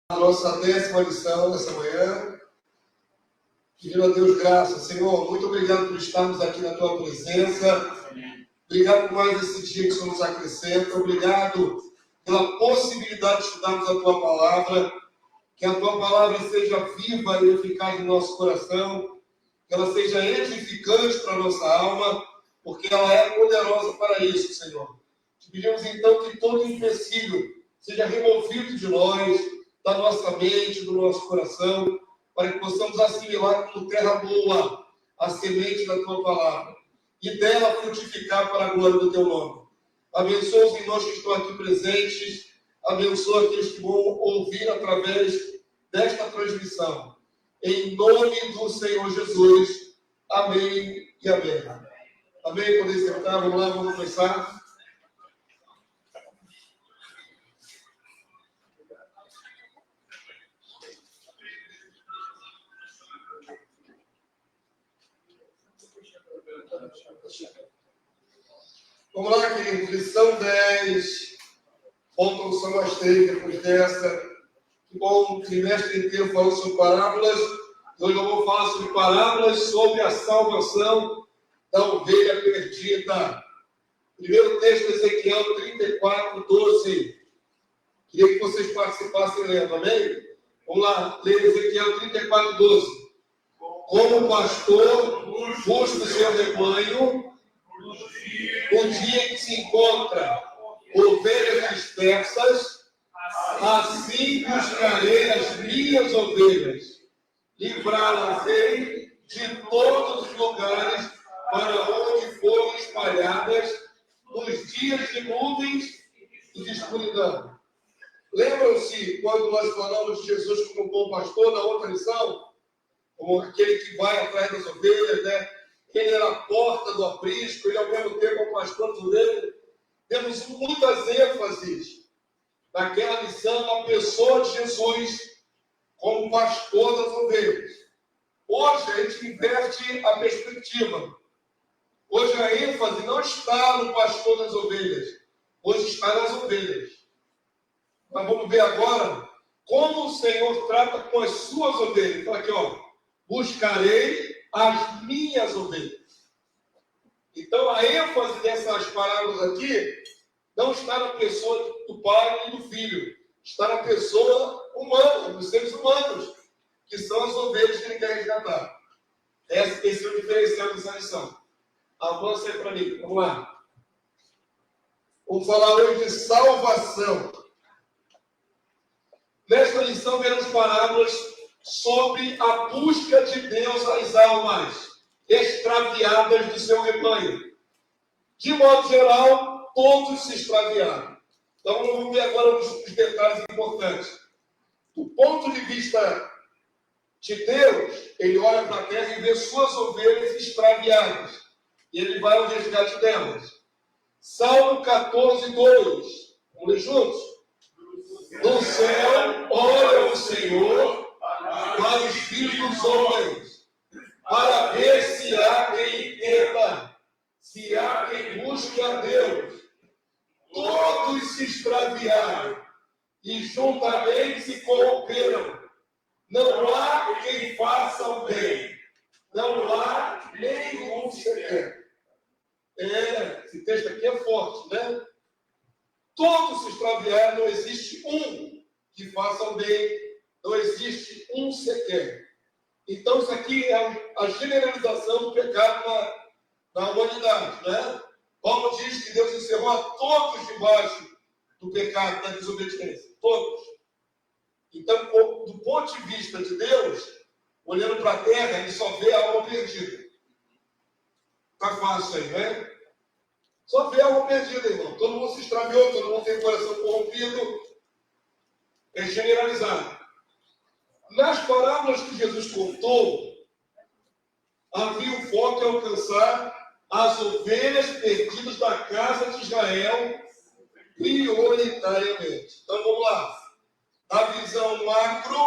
A nossa 10ª lição nessa manhã, pedindo a Deus graça. Senhor, muito obrigado por estarmos aqui na Tua presença. Obrigado por mais esse dia que o Senhor nos acrescenta. Obrigado pela possibilidade de estudarmos a Tua Palavra. Que a Tua Palavra seja viva e eficaz no nosso coração. Que ela seja edificante para a nossa alma, porque ela é poderosa para isso, Senhor. Te pedimos então que todo empecilho seja removido de nós, da nossa mente, do nosso coração, para que possamos assimilar como terra boa a semente da Tua Palavra e dela frutificar para a glória do Teu nome. Abençoa os irmãos que estão aqui presentes, abençoa aqueles que vão ouvir através desta transmissão. Em nome do Senhor Jesus. Amém e amém. Amém? Podem sentar, vamos lá, vamos começar. Vamos lá, queridos, lição 10. Faltam só mais 3 depois dessa. Que bom, o trimestre inteiro falando sobre parábolas. Hoje eu vou falar sobre parábolas sobre a salvação da ovelha perdida. Primeiro texto, Ezequiel 34, 12. Queria que vocês participassem lendo, amém? Vamos lá, ler Ezequiel 34, 12. Como pastor busca o seu rebanho, no dia que se encontra ovelhas dispersas, assim buscarei as minhas ovelhas, livrá-las-ei de todos os lugares para onde foram espalhadas nos dias de nuvens e de escuridão. Lembram-se quando nós falamos de Jesus como bom pastor na outra lição? Como aquele que vai atrás das ovelhas, né? Ele era a porta do aprisco, ele ao mesmo tempo é o pastor das ovelhas. Temos muitas ênfases naquela lição na pessoa de Jesus como pastor das ovelhas. Hoje a gente inverte a perspectiva. Hoje a ênfase não está no pastor das ovelhas, hoje está nas ovelhas. Mas vamos ver agora como o Senhor trata com as suas ovelhas. Então aqui, ó, buscarei as minhas ovelhas. Então a ênfase dessas parábolas aqui não está na pessoa do pai e do filho, está na pessoa humana, dos seres humanos, que são as ovelhas que ele quer resgatar. Esse é o diferencial dessa lição. Avança aí para mim, vamos lá. Vamos falar hoje de salvação. Nesta lição veremos parábolas sobre a busca de Deus às almas extraviadas do seu rebanho. De modo geral, todos se extraviaram. Então, vamos ver agora os detalhes importantes. Do ponto de vista de Deus, ele olha para a terra e vê suas ovelhas extraviadas. E ele vai ao resgate delas. Salmo 14, 2. Vamos ler juntos? Do céu, olha o Senhor para os filhos dos homens, para ver se há quem entenda, se há quem busque a Deus. Todos se extraviaram e juntamente se corromperam. Não há quem faça o bem, não há nenhum sequer. Esse texto aqui é forte, né? Todos se extraviaram, não existe um que faça o bem, não existe um sequer. Então, isso aqui é a generalização do pecado na humanidade, né? Paulo diz que Deus encerrou a todos debaixo do pecado, da desobediência. Todos. Então, do ponto de vista de Deus, olhando para a terra, ele só vê a alma perdida. Está fácil aí, né? Só vê a alma perdida, irmão. Todo mundo se extraviou, todo mundo tem o coração corrompido. É generalizado. Nas parábolas que Jesus contou, havia o foco em alcançar as ovelhas perdidas da casa de Israel prioritariamente. Então vamos lá. A visão macro,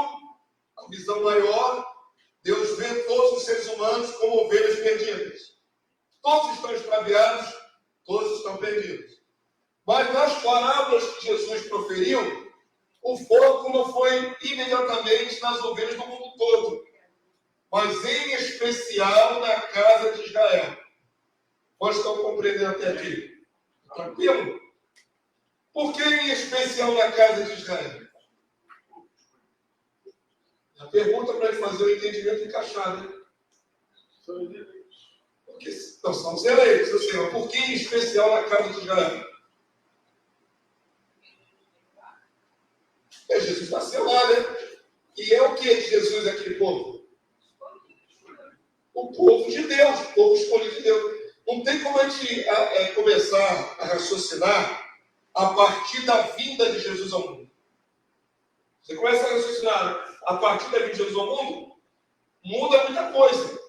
a visão maior, Deus vê todos os seres humanos como ovelhas perdidas. Todos estão extraviados, todos estão perdidos. Mas nas parábolas que Jesus proferiu, o foco não foi imediatamente nas ovelhas do mundo todo, mas em especial na casa de Israel. Vocês estão compreendendo até aqui? Tranquilo? Por que em especial na casa de Israel? A pergunta para ele fazer o entendimento encaixado, né? Porque nós somos eleitos, assim, mas por que em especial na casa de Israel? É, Jesus nasceu lá, né? E é o que de Jesus aquele povo? O povo de Deus, o povo escolhido de Deus. Não tem como a gente começar a raciocinar a partir da vinda de Jesus ao mundo. Você começa a raciocinar a partir da vinda de Jesus ao mundo, muda muita coisa.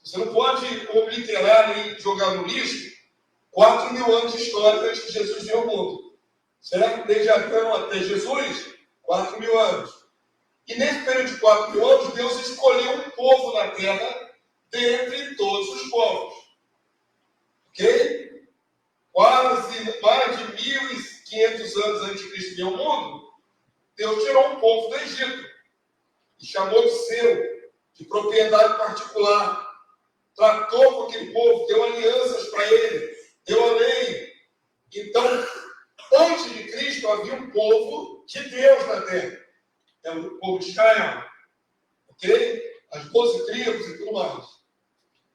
Você não pode obliterar e jogar no lixo 4.000 anos de história antes que Jesus veio ao mundo. Certo? Desde Adão até Jesus, 4.000 anos. E nesse período de 4.000 anos, Deus escolheu um povo na terra dentre todos os povos. Ok? Quase mais de 1.500 anos antes de Cristo vir ao mundo, Deus tirou um povo do Egito e chamou de seu, de propriedade particular. Tratou com aquele povo, deu alianças para ele, deu a lei. Então, antes de Cristo havia um povo de Deus na terra. É o povo de Israel. Ok? As 12 tribos e tudo mais.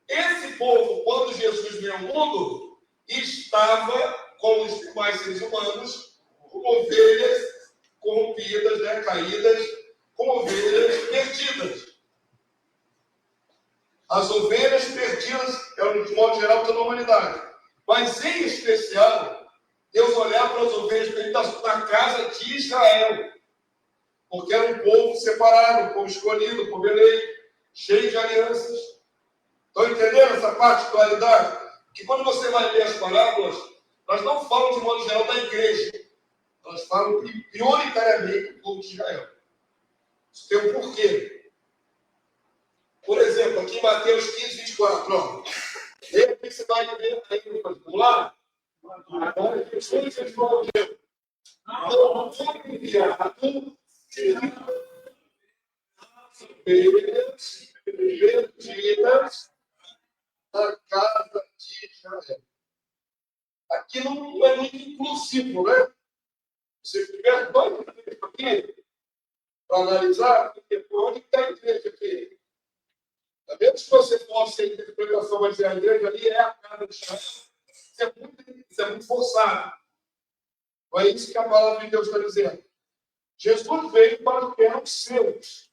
Esse povo, quando Jesus veio ao mundo, estava, como os demais seres humanos, como ovelhas corrompidas, né, caídas, como ovelhas perdidas. As ovelhas perdidas, é de modo geral, toda a humanidade. Mas, em especial, Deus olhava para as ovelhas perdidas na casa de Israel. Porque era um povo separado, um povo escolhido, um povo eleito, cheio de alianças. Estão entendendo essa particularidade? Que quando você vai ler as parábolas, nós não falamos de modo geral da igreja. Nós falamos prioritariamente do povo de Israel. Isso tem um porquê. Por exemplo, aqui em Mateus 15, 24, ó. De repente você vai ler aí no particular. Agora, Jesus respondeu: não foi enviado ovelhas perdidas na casa de Israel. Aqui não é muito inclusivo, né? Se tiver dois aqui para analisar, onde está a igreja aqui? A menos que você possa ter interpretação, mas a igreja ali é a casa de Israel. Isso é muito forçado. Não é isso que a palavra de Deus está dizendo. Jesus veio para o que eram os seus.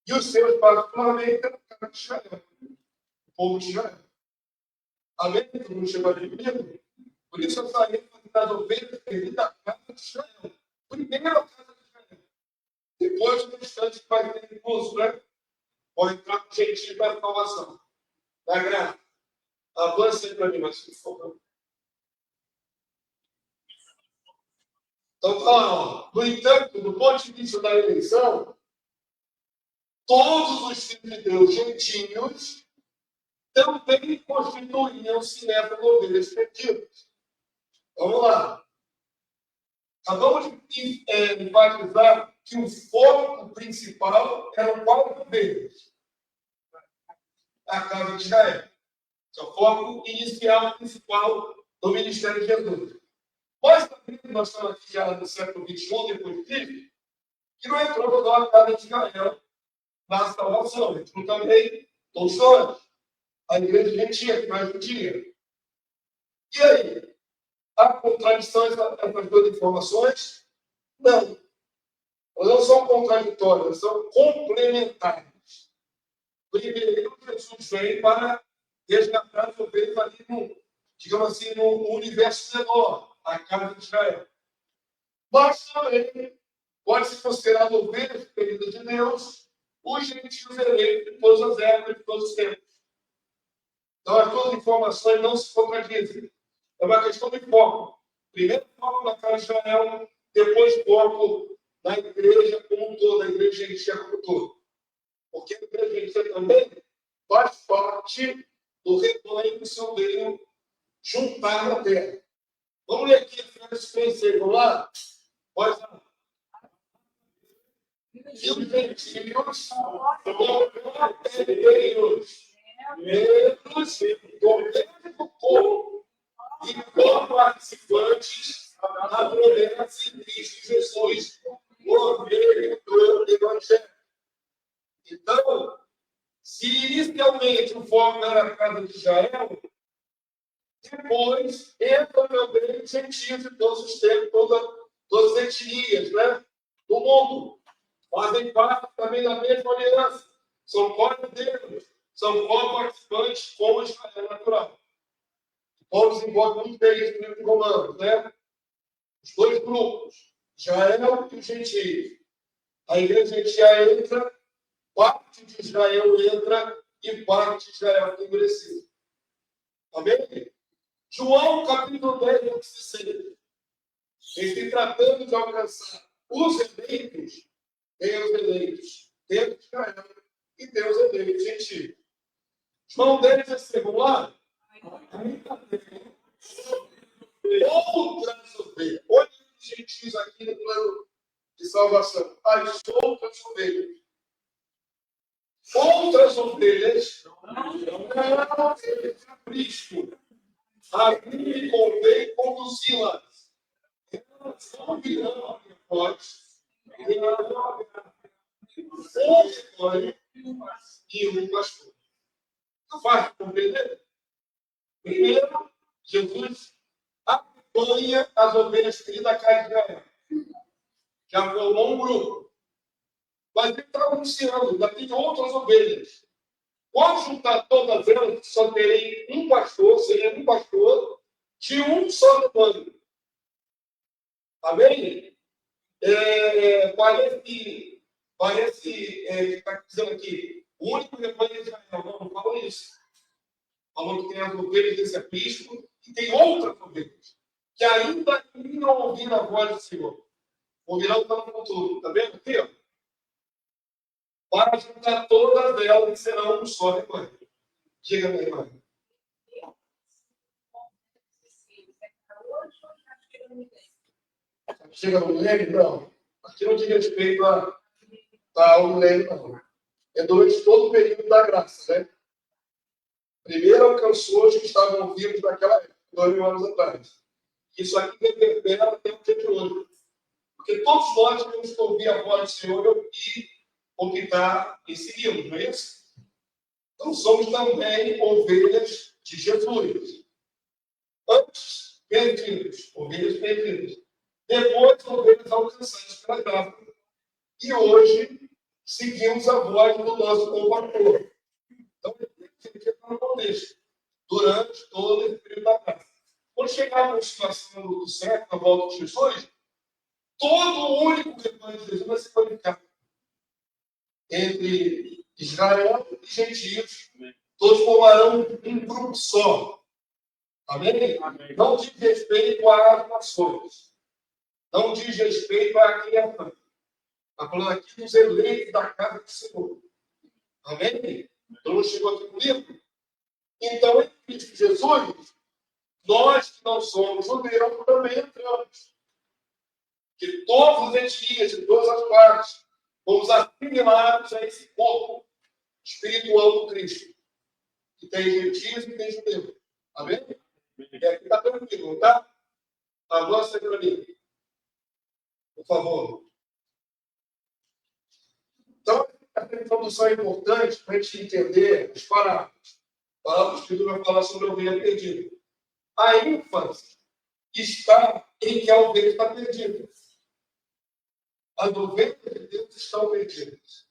E os seus, particularmente, eram a casa de Israel. O povo de Israel. Amém? Todo mundo chegou ali comigo? Por isso eu falei das ovelhas perdidas da casa de Israel. Primeiro a casa de Israel. Depois o restante que vai ter incluso, né? Pode entrar com jeitinho para a salvação. Da graça. Avance aí para mim, mas por favor. Então, ó, no entanto, do ponto de vista da eleição, todos os filhos de Deus gentios também constituíam-se nessas ovelhas perdidas. Vamos lá. Acabamos de enfatizar que o foco principal eram quatro ovelhas. A casa de Israel. Esse é o foco inicial, principal do ministério de Jesus. Mas também nós estamos aqui já no século XXI, depois de Cristo, que não entrou toda a casa de Israel na salvação. A gente não também, todos nós. A igreja gentia, que mais judia. E aí? Há contradição entre as duas informações? Não. Elas não são contraditórias, elas são complementares. Primeiro, Jesus vem para resgatar as ovelhas ali no, digamos assim, no universo menor, a casa de Israel. Mas também pode ser considerado ovelhas perdidas de Deus, os gentios eleitos de todas as épocas, de todos os tempos. Então, as duas informações não se contradizem. É uma questão de foco. Primeiro foco na casa de Israel, depois foco na igreja como um todo, a igreja gentia como um todo. Porque a igreja gentia também faz parte do rebanho que o Senhor veio juntar na terra. Vamos ler aqui Efésios 3, vamos lá? Pode lá. E os gentios são cordeiros, membros do mesmo corpo e co-participantes da promessa em Cristo Jesus, por meio do Evangelho. Então, se inicialmente o foco era a casa de Israel, depois entra também gentios de todos os tempos, todas as etnias, né, do mundo. Fazem parte também da mesma aliança. São cordeiros, são co-participantes como Israel natural. Paulo desenvolve muito bem isso no livro de Romanos, né? Os dois grupos, Israel e os gentios. A igreja gentia entra, parte de Israel entra e parte de Israel é endurecido. Amém? João, capítulo 10, versículo 16. Ele tratando de alcançar os eleitos, tem os eleitos dentro de Israel e tem os eleitos gentios. João 10, 16, vamos lá? Outras ovelhas. Olha os gentios aqui no plano de salvação. As outras ovelhas. Outras ovelhas não têm Cristo. A mim me convém conduzi-las. Elas não virão fortes. E um pastor. Não faz compreender? Primeiro, Jesus acompanha as ovelhas queridas da casa de Israel. Já formou um grupo. Mas ele está anunciando, ainda tem outras ovelhas. Quando juntar todas elas, só terem um pastor, seria um pastor de um só rebanho. Amém? Parece que está dizendo aqui, o único rebanho de Israel. Não falou isso. Falou que tem as ovelhas desse aprisco e tem outras ovelhas que ainda não ouviram a voz do Senhor. Ouvirão está no futuro. Está vendo aqui? Ó? Para juntar todas elas que serão um só rebanho. Diga, minha irmã. Chega no milênio? Não. Aqui não diz respeito ao milênio, não. É durante todo o período da graça, né? Primeiro alcançou os que estavam vivos naquela época, 2000 anos atrás. Isso aqui reverbera até o dia de hoje. Porque todos nós temos que ouvir a voz do Senhor e optar em segui-lo, não é isso? Então somos também ovelhas de Jesus. Antes, perdidos, ovelhas perdidas. Depois, ovelhas alcançadas pela graça. E hoje, seguimos a voz do nosso Compartilhador. Então, ele está no contexto, durante todo esse período da graça. Quando chegarmos na situação do século, na volta de Jesus, todo o único rebanho de Jesus vai se qualificar. Entre Israel e gentios, todos formarão um grupo só. Amém? Amém? Não diz respeito às nações. Não diz respeito à criação. Está falando aqui dos eleitos da casa do Senhor. Amém? Então, chegou aqui comigo? Então, em Cristo Jesus, nós que não somos judeus também entramos. De todas as etnias, de todas as partes, fomos assimilados a esse corpo espiritual do Cristo. Que tem gentios e tem judeus. Amém? E aqui está tranquilo, tá? Avança para mim. Por favor. Então, essa introdução é importante para a gente entender as parábolas. A palavra do Espírito vai falar sobre a ovelha perdida. A ênfase está em que a ovelha está perdida. As ovelhas de Deus estão perdidas.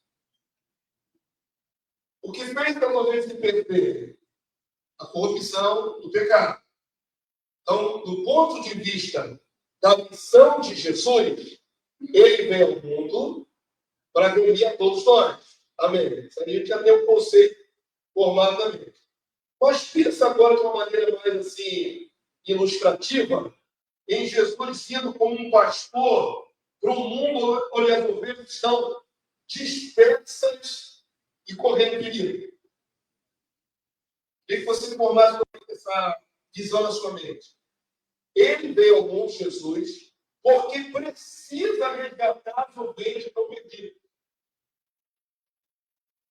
O que fez as ovelhas se perderem? A corrupção do pecado. Então, do ponto de vista da missão de Jesus, ele veio ao mundo para remir a todos nós. Amém? A gente já tem um conceito formado também. Mas pensa agora de uma maneira mais assim, ilustrativa, em Jesus indo como um pastor para um mundo onde as ovelhas estão dispersas e correndo perigo. Queria que você formasse essa visão na sua mente. Ele veio ao mundo, Jesus, porque precisa resgatar as ovelhas que estão perdidas.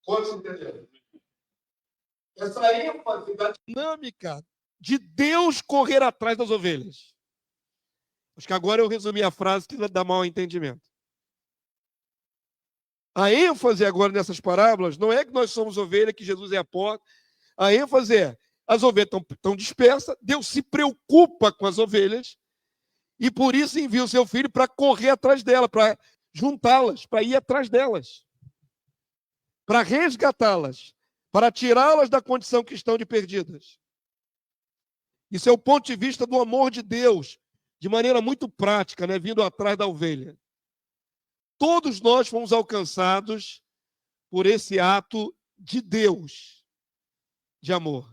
Quantos entenderam? Essa ênfase da dinâmica de Deus correr atrás das ovelhas. Acho que agora eu resumi a frase que dá mau entendimento. A ênfase agora nessas parábolas não é que nós somos ovelha, que Jesus é a porta. A ênfase é, as ovelhas estão dispersas, Deus se preocupa com as ovelhas e por isso envia o seu filho para correr atrás dela, para juntá-las, para ir atrás delas, para resgatá-las, para tirá-las da condição que estão de perdidas. Isso é o ponto de vista do amor de Deus, de maneira muito prática, né, vindo atrás da ovelha. Todos nós fomos alcançados por esse ato de Deus, de amor.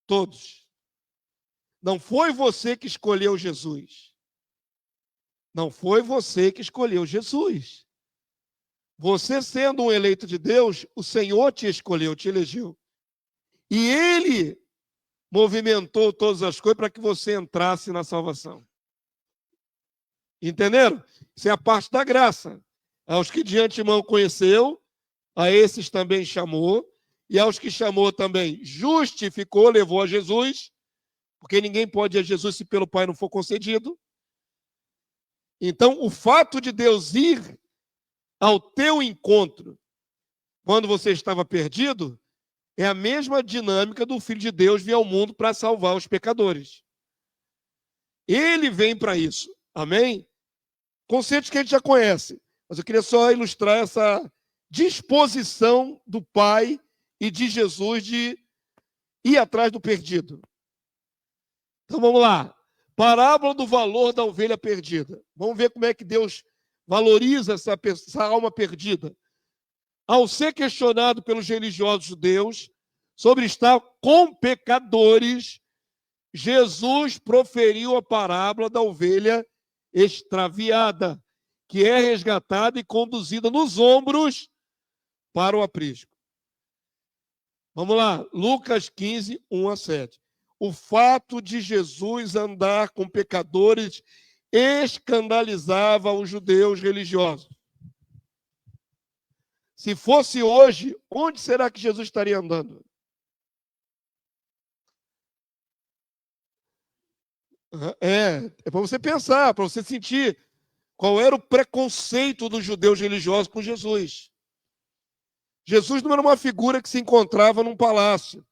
Todos. Não foi você que escolheu Jesus. Não foi você que escolheu Jesus. Você, sendo um eleito de Deus, o Senhor te escolheu, te elegeu. E Ele movimentou todas as coisas para que você entrasse na salvação. Entenderam? Isso é a parte da graça. Aos que de antemão conheceu, a esses também chamou, e aos que chamou também justificou, levou a Jesus, porque ninguém pode ir a Jesus se pelo Pai não for concedido. Então, o fato de Deus ir ao teu encontro, quando você estava perdido, é a mesma dinâmica do Filho de Deus vir ao mundo para salvar os pecadores. Ele vem para isso. Amém? Conceitos que a gente já conhece. Mas eu queria só ilustrar essa disposição do Pai e de Jesus de ir atrás do perdido. Então vamos lá. Parábola do valor da ovelha perdida. Vamos ver como é que Deus valoriza essa alma perdida. Ao ser questionado pelos religiosos judeus sobre estar com pecadores, Jesus proferiu a parábola da ovelha extraviada, que é resgatada e conduzida nos ombros para o aprisco. Vamos lá, Lucas 15, 1 a 7. O fato de Jesus andar com pecadores escandalizava os judeus religiosos. Se fosse hoje, onde será que Jesus estaria andando? É para você pensar, para você sentir qual era o preconceito dos judeus religiosos com Jesus. Jesus não era uma figura que se encontrava num palácio.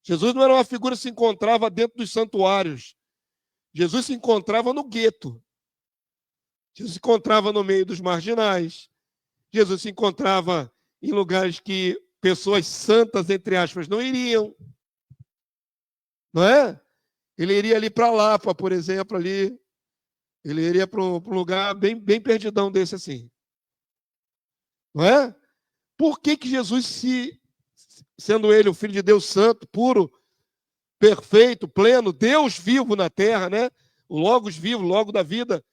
Jesus não era uma figura que se encontrava dentro dos santuários. Jesus se encontrava no gueto. Jesus se encontrava no meio dos marginais. Jesus se encontrava em lugares que pessoas santas, entre aspas, não iriam. Não é? Ele iria ali para Lapa, por exemplo, ali. Ele iria para um lugar bem perdidão desse assim. Não é? Por que Jesus, sendo ele o Filho de Deus santo, puro, perfeito, pleno, Deus vivo na terra, né? O Logos vivo, Logo da vida,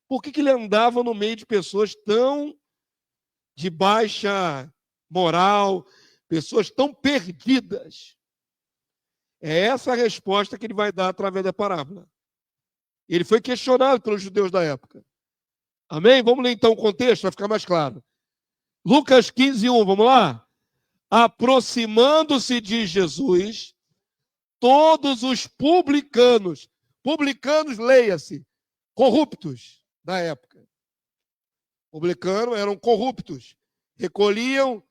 por que ele andava no meio de pessoas tão de baixa moral, pessoas tão perdidas? É essa a resposta que ele vai dar através da parábola. Ele foi questionado pelos judeus da época. Amém? Vamos ler então o contexto para ficar mais claro. Lucas 15, 1, vamos lá? Aproximando-se de Jesus, todos os publicanos, leia-se, corruptos da época. Publicanos eram corruptos, recolhiam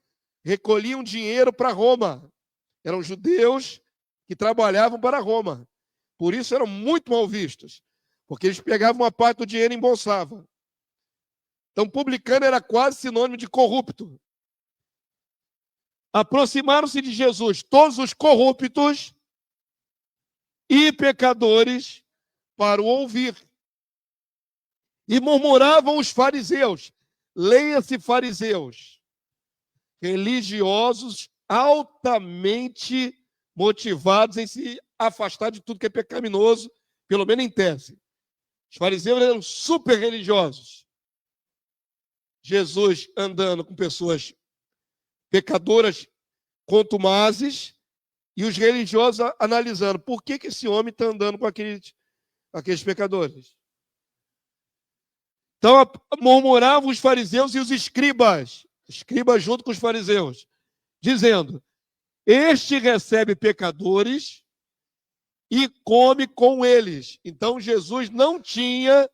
dinheiro para Roma. Eram judeus que trabalhavam para Roma. Por isso eram muito mal vistos, porque eles pegavam uma parte do dinheiro e embolsavam. Então, publicano era quase sinônimo de corrupto. Aproximaram-se de Jesus todos os corruptos e pecadores para o ouvir. E murmuravam os fariseus. Leia-se fariseus. Religiosos altamente motivados em se afastar de tudo que é pecaminoso, pelo menos em tese. Os fariseus eram super religiosos. Jesus andando com pessoas pecadoras contumazes e os religiosos analisando por que esse homem está andando com aqueles pecadores. Então, murmuravam os fariseus e os escribas junto com os fariseus, dizendo: este recebe pecadores e come com eles. Então, Jesus não tinha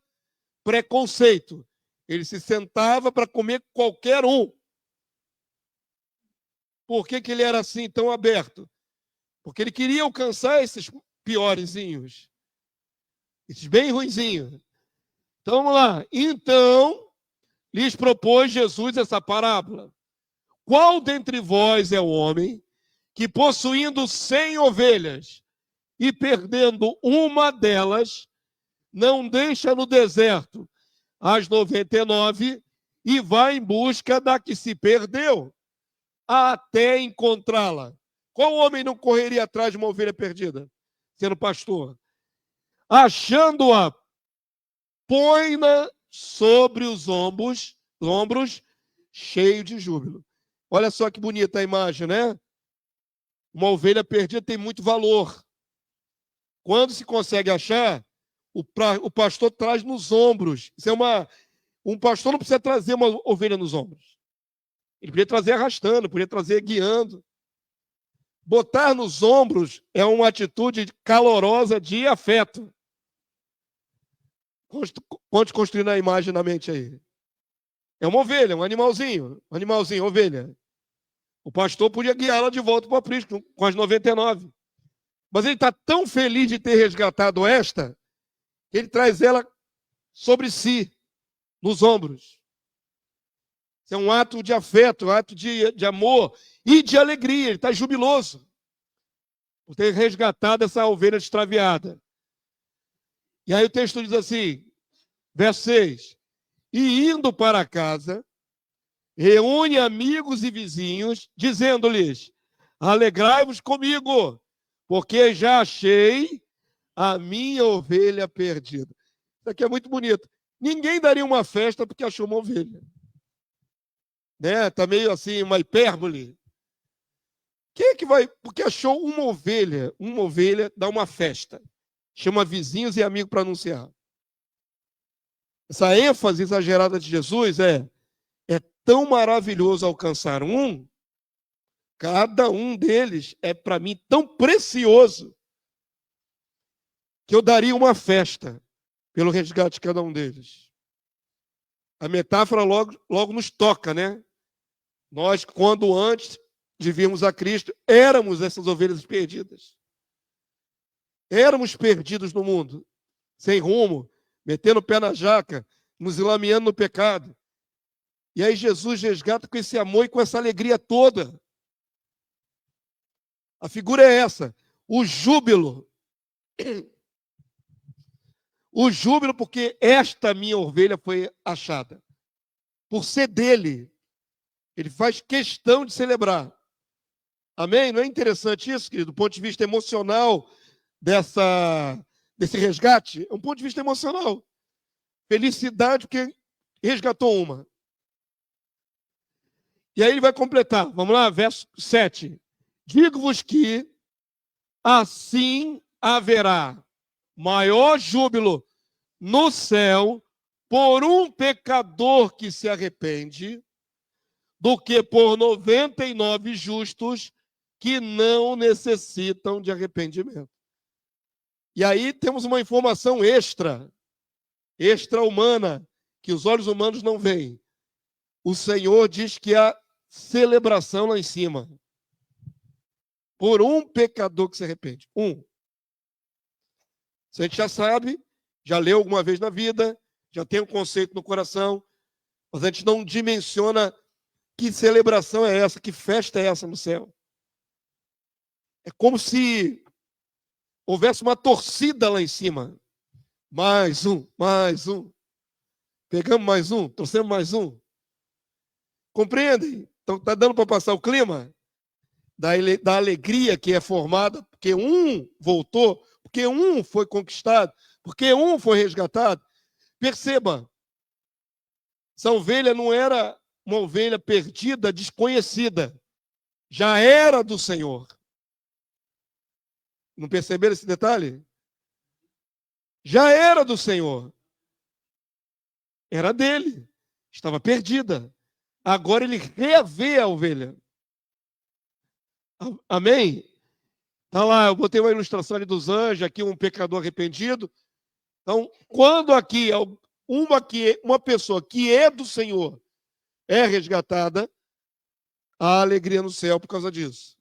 preconceito. Ele se sentava para comer com qualquer um. Por que ele era assim, tão aberto? Porque ele queria alcançar esses piorezinhos, esses bem ruinzinhos. Então, vamos lá. Então, lhes propôs Jesus essa parábola. Qual dentre vós é o homem que, possuindo 100 ovelhas e perdendo uma delas, não deixa no deserto as 99 e vai em busca da que se perdeu, até encontrá-la? Qual homem não correria atrás de uma ovelha perdida, sendo pastor? Achando-a, põe-na sobre os ombros, cheio de júbilo. Olha só que bonita a imagem, né? Uma ovelha perdida tem muito valor. Quando se consegue achar, o pastor traz nos ombros. Isso é um pastor não precisa trazer uma ovelha nos ombros. Ele podia trazer arrastando, podia trazer guiando. Botar nos ombros é uma atitude calorosa de afeto. Quantos construindo a imagem na mente aí? É uma ovelha, um animalzinho, ovelha. O pastor podia guiá-la de volta para o aprisco, com as 99. Mas ele está tão feliz de ter resgatado esta, que ele traz ela sobre si, nos ombros. Isso é um ato de afeto, um ato de amor e de alegria. Ele está jubiloso por ter resgatado essa ovelha extraviada. E aí o texto diz assim, verso 6, e indo para casa, reúne amigos e vizinhos, dizendo-lhes, alegrai-vos comigo, porque já achei a minha ovelha perdida. Isso aqui é muito bonito. Ninguém daria uma festa porque achou uma ovelha. Né? Tá meio assim, uma hipérbole. Quem é que vai, porque achou uma ovelha dá uma festa. Chama vizinhos e amigos para anunciar. Essa ênfase exagerada de Jesus é tão maravilhoso alcançar um, cada um deles é para mim tão precioso, que eu daria uma festa pelo resgate de cada um deles. A metáfora logo nos toca, né? Nós, quando antes de virmos a Cristo, éramos essas ovelhas perdidas. Éramos perdidos no mundo, sem rumo, metendo o pé na jaca, nos enlameando no pecado. E aí Jesus resgata com esse amor e com essa alegria toda. A figura é essa, o júbilo. O júbilo porque esta minha ovelha foi achada. Por ser dele, ele faz questão de celebrar. Amém? Não é interessante isso, querido? Do ponto de vista emocional desse resgate? É um ponto de vista emocional. Felicidade porque resgatou uma. E aí ele vai completar. Vamos lá, verso 7. Digo-vos que assim haverá maior júbilo no céu por um pecador que se arrepende do que por 99 justos que não necessitam de arrependimento. E aí temos uma informação extra-humana, que os olhos humanos não veem. O Senhor diz que há celebração lá em cima. Por um pecador que se arrepende. Um. Isso a gente já sabe, já leu alguma vez na vida, já tem um conceito no coração, mas a gente não dimensiona que celebração é essa, que festa é essa no céu. É como se houvesse uma torcida lá em cima. Mais um, mais um. Pegamos mais um, trouxemos mais um. Compreendem? Então está dando para passar o clima da alegria que é formada, porque um voltou, porque um foi conquistado, porque um foi resgatado. Perceba, essa ovelha não era uma ovelha perdida, desconhecida. Já era do Senhor. Não perceberam esse detalhe? Já era do Senhor. Era dele. Estava perdida. Agora ele revê a ovelha. Amém? Tá lá, eu botei uma ilustração ali dos anjos, aqui um pecador arrependido. Então, quando aqui uma pessoa que é do Senhor é resgatada, há alegria no céu por causa disso.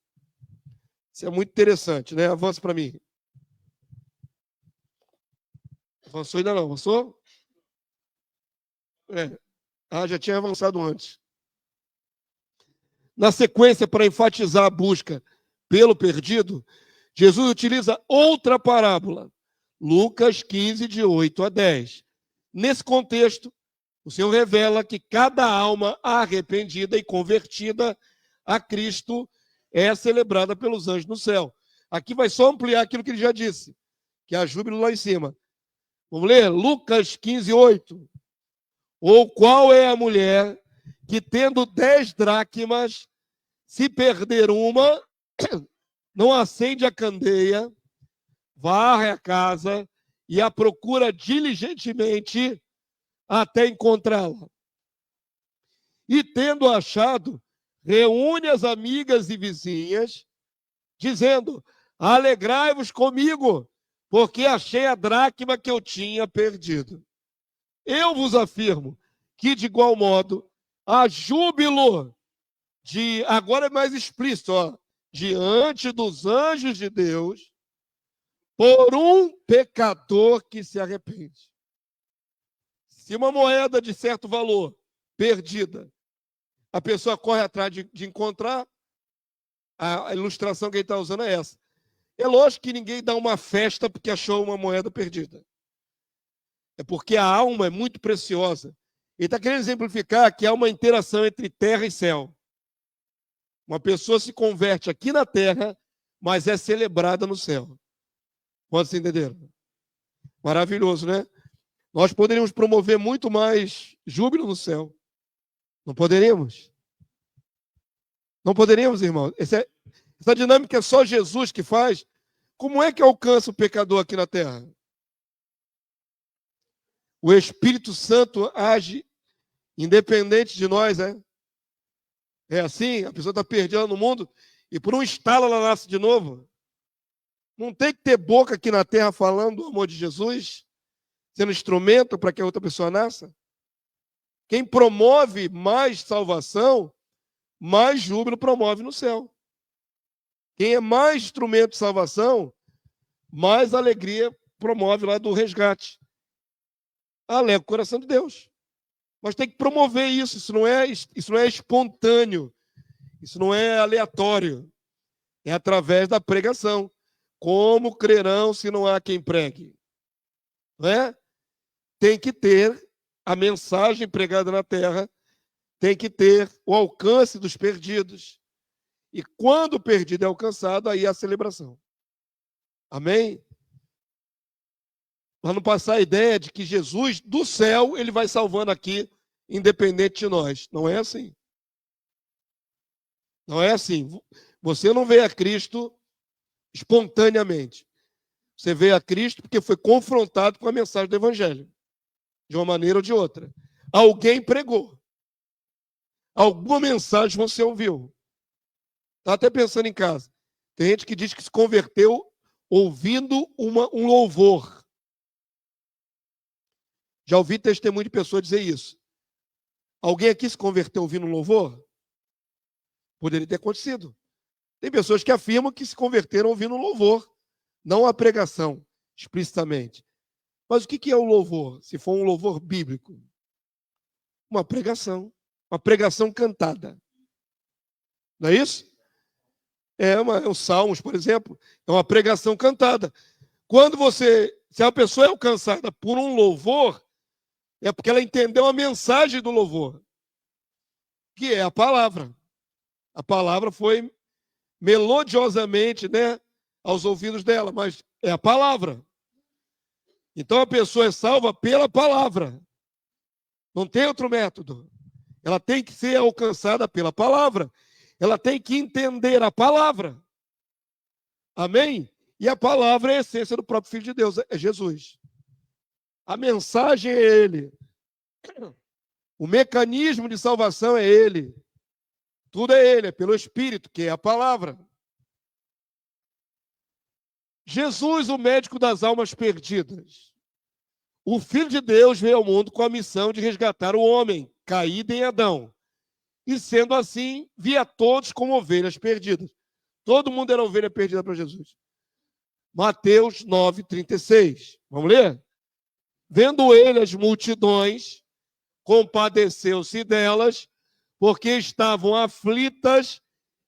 Isso é muito interessante, né? Avança para mim. Avançou ainda não? Avançou? Já tinha avançado antes. Na sequência, para enfatizar a busca pelo perdido, Jesus utiliza outra parábola, Lucas 15, de 8 a 10. Nesse contexto, o Senhor revela que cada alma arrependida e convertida a Cristo é celebrada pelos anjos no céu. Aqui vai só ampliar aquilo que ele já disse, que há júbilo lá em cima. Vamos ler? Lucas 15, 8. Ou qual é a mulher que, tendo 10 dracmas, se perder uma, não acende a candeia, varre a casa e a procura diligentemente até encontrá-la. E, tendo achado, reúne as amigas e vizinhas, dizendo: alegrai-vos comigo, porque achei a dracma que eu tinha perdido. Eu vos afirmo que, de igual modo, há júbilo agora é mais explícito, diante dos anjos de Deus, por um pecador que se arrepende. Se uma moeda de certo valor, perdida, a pessoa corre atrás de encontrar, a ilustração que ele está usando é essa. É lógico que ninguém dá uma festa porque achou uma moeda perdida. É porque a alma é muito preciosa. Ele está querendo exemplificar que há uma interação entre terra e céu. Uma pessoa se converte aqui na terra, mas é celebrada no céu. Pode entender? Maravilhoso, né? Nós poderíamos promover muito mais júbilo no céu. Não poderíamos? Não poderíamos, irmão? Essa dinâmica é só Jesus que faz. Como é que alcança o pecador aqui na terra? O Espírito Santo age independente de nós, né? É assim, a pessoa está perdida no mundo e por um estalo ela nasce de novo. Não tem que ter boca aqui na terra falando do amor de Jesus, sendo instrumento para que a outra pessoa nasça. Quem promove mais salvação, mais júbilo promove no céu. Quem é mais instrumento de salvação, mais alegria promove lá do resgate. Alega o coração de Deus. Mas tem que promover isso. Isso não é espontâneo. Isso não é aleatório. É através da pregação. Como crerão se não há quem pregue? Não é? Tem que ter a mensagem pregada na terra, tem que ter o alcance dos perdidos. E quando o perdido é alcançado, aí é a celebração. Amém? Para não passar a ideia de que Jesus, do céu, ele vai salvando aqui, independente de nós. Não é assim. Não é assim. Você não veio a Cristo espontaneamente. Você veio a Cristo porque foi confrontado com a mensagem do Evangelho. De uma maneira ou de outra. Alguém pregou. Alguma mensagem você ouviu. Está até pensando em casa. Tem gente que diz que se converteu ouvindo um louvor. Já ouvi testemunho de pessoa dizer isso. Alguém aqui se converteu ouvindo um louvor? Poderia ter acontecido. Tem pessoas que afirmam que se converteram ouvindo um louvor, não a pregação, explicitamente. Mas o que é o louvor? Se for um louvor bíblico? Uma pregação cantada. Não é isso? Os Salmos, por exemplo, é uma pregação cantada. Se a pessoa é alcançada por um louvor, é porque ela entendeu a mensagem do louvor, que é a palavra. A palavra foi melodiosamente, né, aos ouvidos dela, mas é a palavra. Então a pessoa é salva pela palavra. Não tem outro método. Ela tem que ser alcançada pela palavra. Ela tem que entender a palavra. Amém? E a palavra é a essência do próprio Filho de Deus, é Jesus. A mensagem é Ele. O mecanismo de salvação é Ele. Tudo é Ele, é pelo Espírito, que é a palavra. Jesus, o médico das almas perdidas. O Filho de Deus veio ao mundo com a missão de resgatar o homem caído em Adão. E sendo assim, via todos como ovelhas perdidas. Todo mundo era ovelha perdida para Jesus. Mateus 9:36. Vamos ler? Vendo ele as multidões, compadeceu-se delas, porque estavam aflitas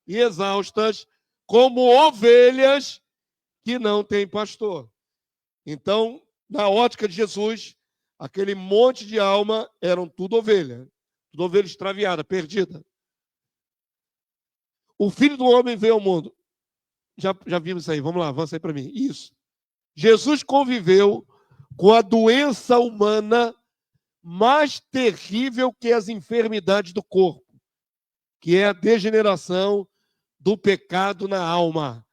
e exaustas, como ovelhas que não têm pastor. Então, na ótica de Jesus, aquele monte de alma eram tudo ovelha extraviada, perdida. O Filho do Homem veio ao mundo. Já vimos isso aí, vamos lá, avança aí para mim. Isso. Jesus conviveu com a doença humana mais terrível que as enfermidades do corpo, que é a degeneração do pecado na alma.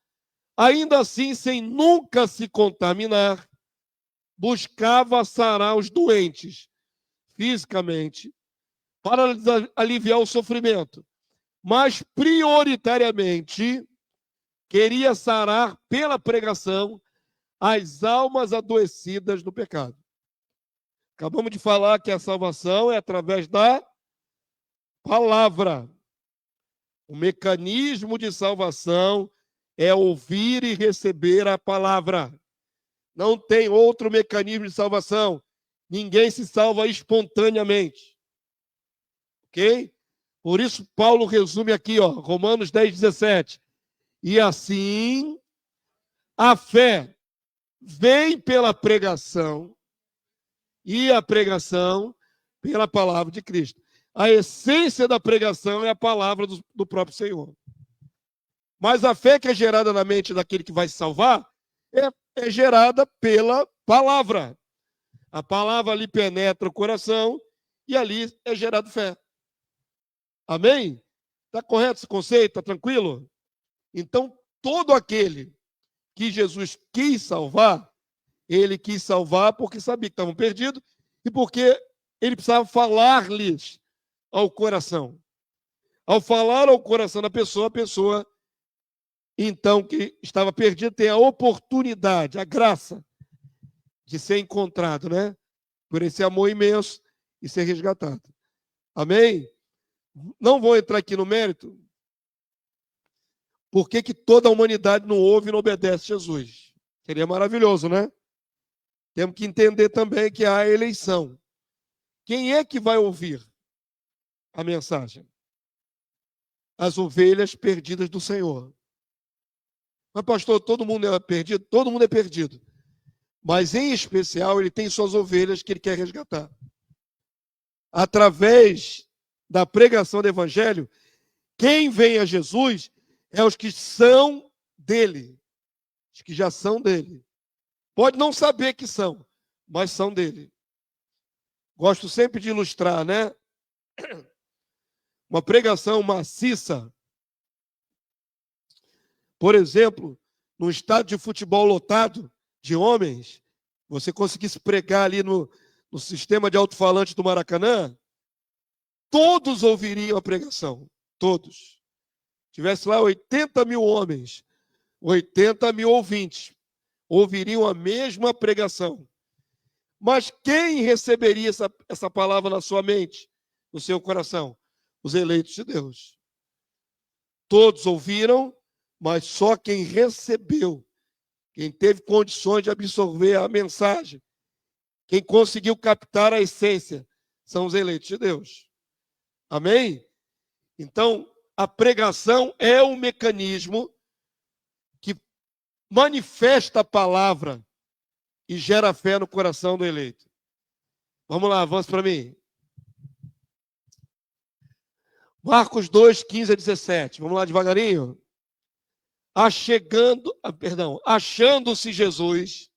Ainda assim, sem nunca se contaminar, buscava sarar os doentes fisicamente para aliviar o sofrimento, mas prioritariamente queria sarar pela pregação as almas adoecidas do pecado. Acabamos de falar que a salvação é através da palavra. O mecanismo de salvação é ouvir e receber a palavra. Não tem outro mecanismo de salvação. Ninguém se salva espontaneamente. Ok? Por isso, Paulo resume aqui, ó, Romanos 10:17. E assim, a fé vem pela pregação, e a pregação pela palavra de Cristo. A essência da pregação é a palavra do próprio Senhor. Mas a fé que é gerada na mente daquele que vai se salvar é gerada pela palavra. A palavra ali penetra o coração e ali é gerado fé. Amém? Está correto esse conceito? Está tranquilo? Então, todo aquele que Jesus quis salvar, ele quis salvar porque sabia que estavam perdidos e porque ele precisava falar-lhes ao coração. Ao falar ao coração da pessoa, a pessoa, então, que estava perdida, tem a oportunidade, a graça de ser encontrado, né? Por esse amor imenso e ser resgatado. Amém? Não vou entrar aqui no mérito. Por que toda a humanidade não ouve e não obedece a Jesus? Seria maravilhoso, né? Temos que entender também que há eleição. Quem é que vai ouvir a mensagem? As ovelhas perdidas do Senhor. Mas, pastor, todo mundo é perdido? Todo mundo é perdido. Mas, em especial, ele tem suas ovelhas que ele quer resgatar. Através da pregação do Evangelho, quem vem a Jesus é os que são dele. Os que já são dele. Pode não saber que são, mas são dele. Gosto sempre de ilustrar, né? Uma pregação maciça. Por exemplo, num estádio de futebol lotado de homens, você conseguisse pregar ali no sistema de alto-falante do Maracanã, todos ouviriam a pregação. Todos. Tivesse lá 80 mil homens, 80 mil ouvintes, ouviriam a mesma pregação. Mas quem receberia essa palavra na sua mente, no seu coração? Os eleitos de Deus. Todos ouviram, mas só quem recebeu, quem teve condições de absorver a mensagem, quem conseguiu captar a essência, são os eleitos de Deus. Amém? Então, a pregação é um mecanismo que manifesta a palavra e gera fé no coração do eleito. Vamos lá, avança para mim. Marcos 2, 15 a 17. Vamos lá devagarinho. Achando-se Jesus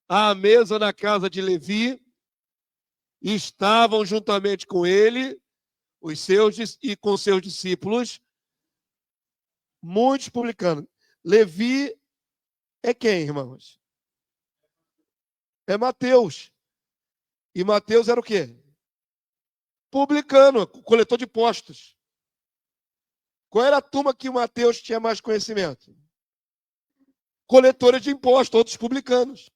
à mesa na casa de Levi, estavam juntamente com ele e com seus discípulos muitos publicanos. Levi é quem, irmãos? É Mateus. E Mateus era o quê? Publicano, coletor de impostos. Qual era a turma que o Mateus tinha mais conhecimento? coletores de impostos, outros publicanos.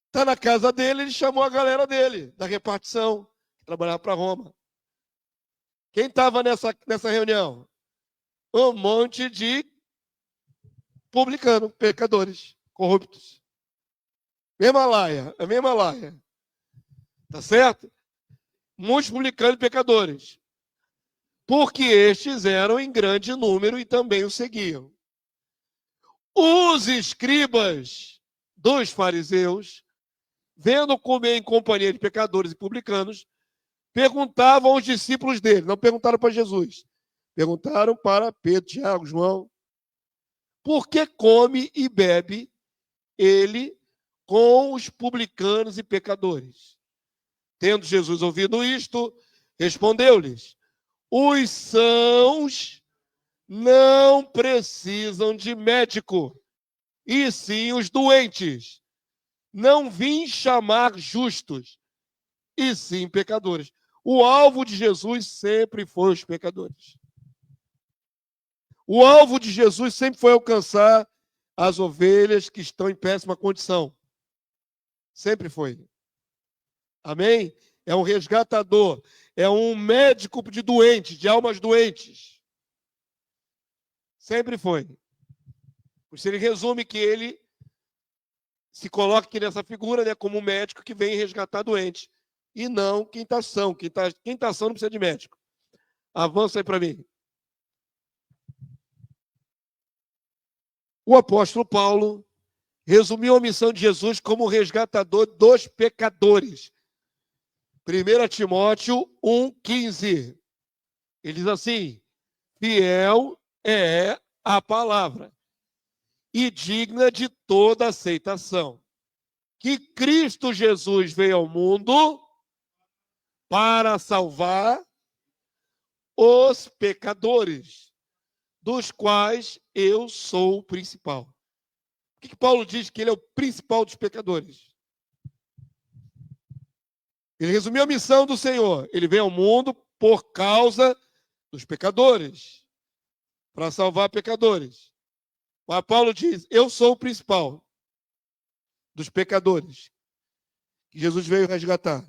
Está na casa dele, ele chamou a galera dele, da repartição, que trabalhava para Roma. Quem estava nessa reunião? Um monte de publicanos, pecadores, corruptos. Mesma laia, a mesma laia. Tá certo? Muitos publicanos e pecadores. Porque estes eram em grande número e também o seguiam. Os escribas dos fariseus, vendo comer em companhia de pecadores e publicanos, perguntavam aos discípulos dele, não perguntaram para Jesus, perguntaram para Pedro, Tiago, João, por que come e bebe ele com os publicanos e pecadores? Tendo Jesus ouvido isto, respondeu-lhes, os sãos não precisam de médico, e sim os doentes. Não vim chamar justos, e sim pecadores. O alvo de Jesus sempre foi os pecadores. O alvo de Jesus sempre foi alcançar as ovelhas que estão em péssima condição. Sempre foi. Amém? É um resgatador, é um médico de doentes, de almas doentes. Sempre foi. Por isso ele resume que ele se coloca aqui nessa figura, né, como um médico que vem resgatar doentes. E não quem está são. Quem está são não precisa de médico. Avança aí para mim. O apóstolo Paulo resumiu a missão de Jesus como resgatador dos pecadores. 1 Timóteo 1,15. Ele diz assim, fiel é a palavra e digna de toda aceitação, que Cristo Jesus veio ao mundo para salvar os pecadores, dos quais eu sou o principal. Por que Paulo diz que ele é o principal dos pecadores? Ele resumiu a missão do Senhor. Ele veio ao mundo por causa dos pecadores, para salvar pecadores. Mas Paulo diz, eu sou o principal dos pecadores, que Jesus veio resgatar.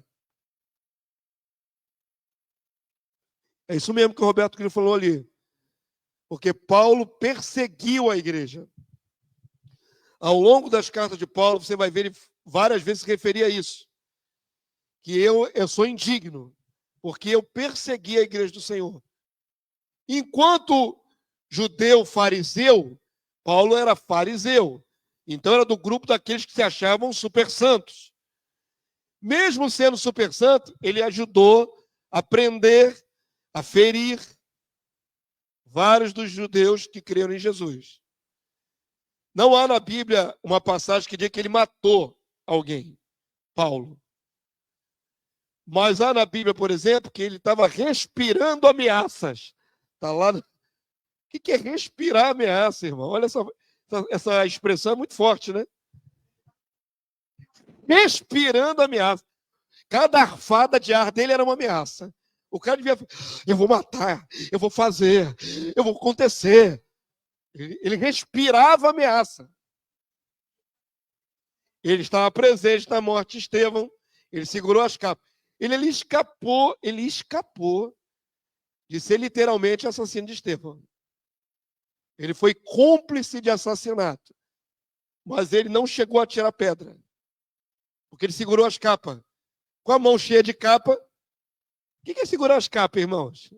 É isso mesmo que o Roberto Grilo falou ali. Porque Paulo perseguiu a igreja. Ao longo das cartas de Paulo, você vai ver ele várias vezes se referir a isso. Que eu sou indigno, porque eu persegui a igreja do Senhor. Enquanto judeu fariseu, Paulo era fariseu. Então era do grupo daqueles que se achavam super santos. Mesmo sendo super santo, ele ajudou a prender, a ferir vários dos judeus que creram em Jesus. Não há na Bíblia uma passagem que diga que ele matou alguém, Paulo. Mas há na Bíblia, por exemplo, que ele estava respirando ameaças. Está lá. O que é respirar ameaça, irmão? Olha essa expressão é muito forte, né? Respirando ameaça. Cada arfada de ar dele era uma ameaça. O cara devia, eu vou matar, eu vou fazer, eu vou acontecer. Ele respirava ameaça. Ele estava presente na morte de Estevão, ele segurou as capas. Ele escapou de ser literalmente assassino de Estevão. Ele foi cúmplice de assassinato. Mas ele não chegou a tirar pedra. Porque ele segurou as capas. Com a mão cheia de capa. O que é segurar as capas, irmãos?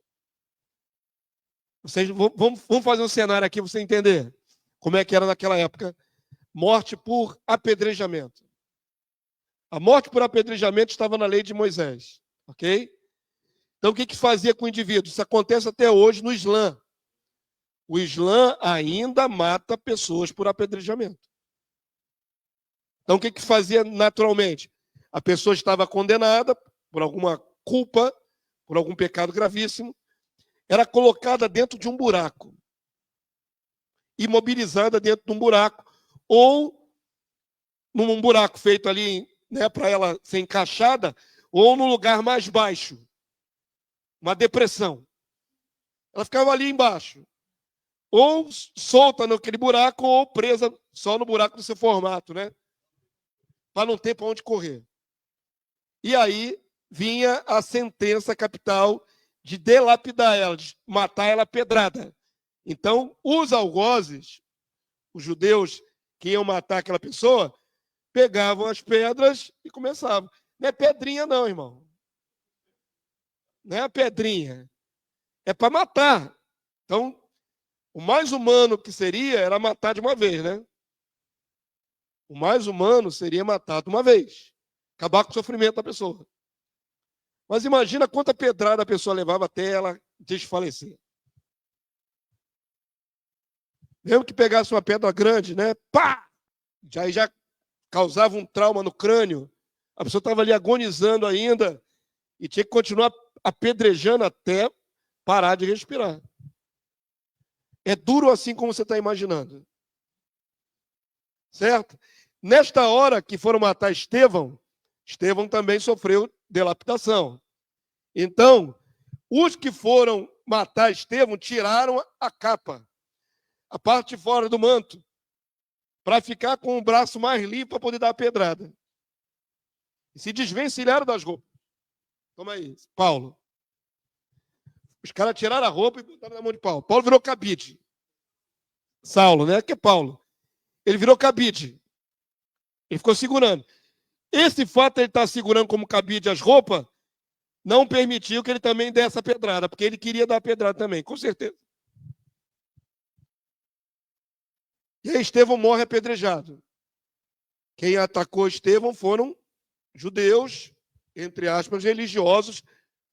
Vamos fazer um cenário aqui para você entender como é que era naquela época. Morte por apedrejamento. A morte por apedrejamento estava na lei de Moisés. Ok? Então, o que fazia com o indivíduo? Isso acontece até hoje no Islã. O Islã ainda mata pessoas por apedrejamento. Então, o que fazia naturalmente? A pessoa estava condenada por alguma culpa, por algum pecado gravíssimo, era colocada dentro de um buraco, imobilizada dentro de um buraco, ou num buraco feito ali, né, para ela ser encaixada, ou num lugar mais baixo, uma depressão. Ela ficava ali embaixo. ou solta naquele buraco, ou presa só no buraco do seu formato, né? Para não ter para onde correr. E aí vinha a sentença capital de delapidar ela, de matar ela pedrada. Então, os algozes, os judeus que iam matar aquela pessoa, pegavam as pedras e começavam. Não é pedrinha não, irmão. Não é a pedrinha. É para matar. Então, o mais humano que seria era matar de uma vez, né? O mais humano seria matar de uma vez. Acabar com o sofrimento da pessoa. Mas imagina quanta pedrada a pessoa levava até ela desfalecer. Mesmo que pegasse uma pedra grande, né? Pá! Já causava um trauma no crânio. A pessoa estava ali agonizando ainda e tinha que continuar apedrejando até parar de respirar. É duro assim como você está imaginando. Certo? Nesta hora que foram matar Estevão, Estevão também sofreu delapidação. Então, os que foram matar Estevão tiraram a capa, a parte de fora do manto, para ficar com o braço mais limpo para poder dar a pedrada. E se desvencilharam das roupas. Toma aí, Paulo. Os caras tiraram a roupa e botaram na mão de Paulo. Paulo virou cabide. Saulo, né? Que é Paulo. Ele virou cabide. Ele ficou segurando. Esse fato de ele estar segurando como cabide as roupas não permitiu que ele também desse a pedrada, porque ele queria dar a pedrada também, com certeza. E aí Estevão morre apedrejado. Quem atacou Estevão foram judeus, entre aspas, religiosos,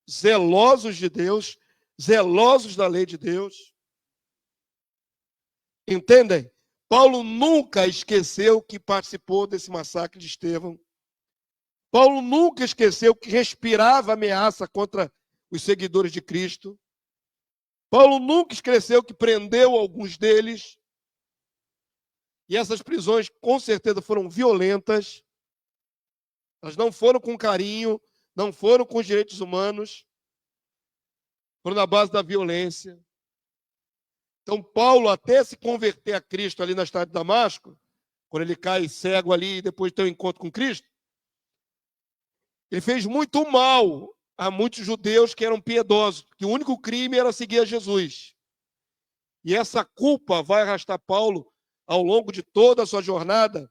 zelosos de Deus, zelosos da lei de Deus. Entendem? Paulo nunca esqueceu que participou desse massacre de Estevão. Paulo nunca esqueceu que respirava ameaça contra os seguidores de Cristo. Paulo nunca esqueceu que prendeu alguns deles. E essas prisões, com certeza, foram violentas. Elas não foram com carinho, não foram com os direitos humanos. Foram na base da violência. Então, Paulo, até se converter a Cristo ali na estrada de Damasco, quando ele cai cego ali e depois tem um encontro com Cristo, ele fez muito mal a muitos judeus que eram piedosos, que o único crime era seguir a Jesus. E essa culpa vai arrastar Paulo ao longo de toda a sua jornada,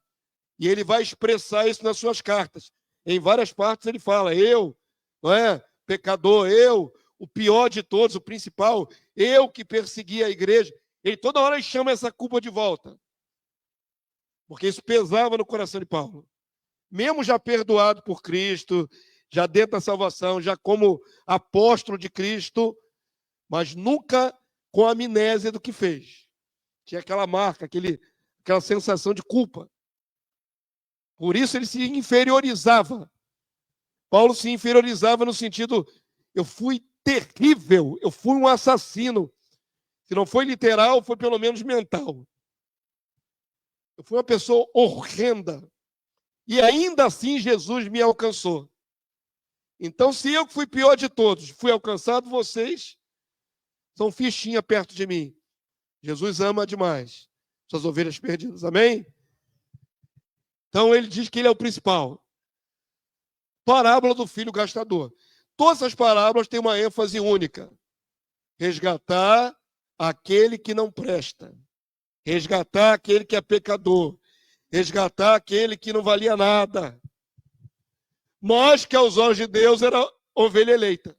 e ele vai expressar isso nas suas cartas. Em várias partes ele fala, eu, não é, pecador, eu, o pior de todos, o principal, eu que persegui a igreja. Ele toda hora chama essa culpa de volta. Porque isso pesava no coração de Paulo. Mesmo já perdoado por Cristo, já dentro da salvação, já como apóstolo de Cristo, mas nunca com a amnésia do que fez. Tinha aquela marca, aquela sensação de culpa. Por isso ele se inferiorizava. Paulo se inferiorizava no sentido, eu fui terrível, eu fui um assassino. Se não foi literal, foi pelo menos mental. Eu fui uma pessoa horrenda. E ainda assim Jesus me alcançou. Então, se eu que fui pior de todos, fui alcançado, vocês são fichinha perto de mim. Jesus ama demais suas ovelhas perdidas. Amém? Então, ele diz que ele é o principal. Parábola do filho gastador. Todas as parábolas têm uma ênfase única. Resgatar aquele que não presta. Resgatar aquele que é pecador. Resgatar aquele que não valia nada. Mas que aos olhos de Deus era ovelha eleita.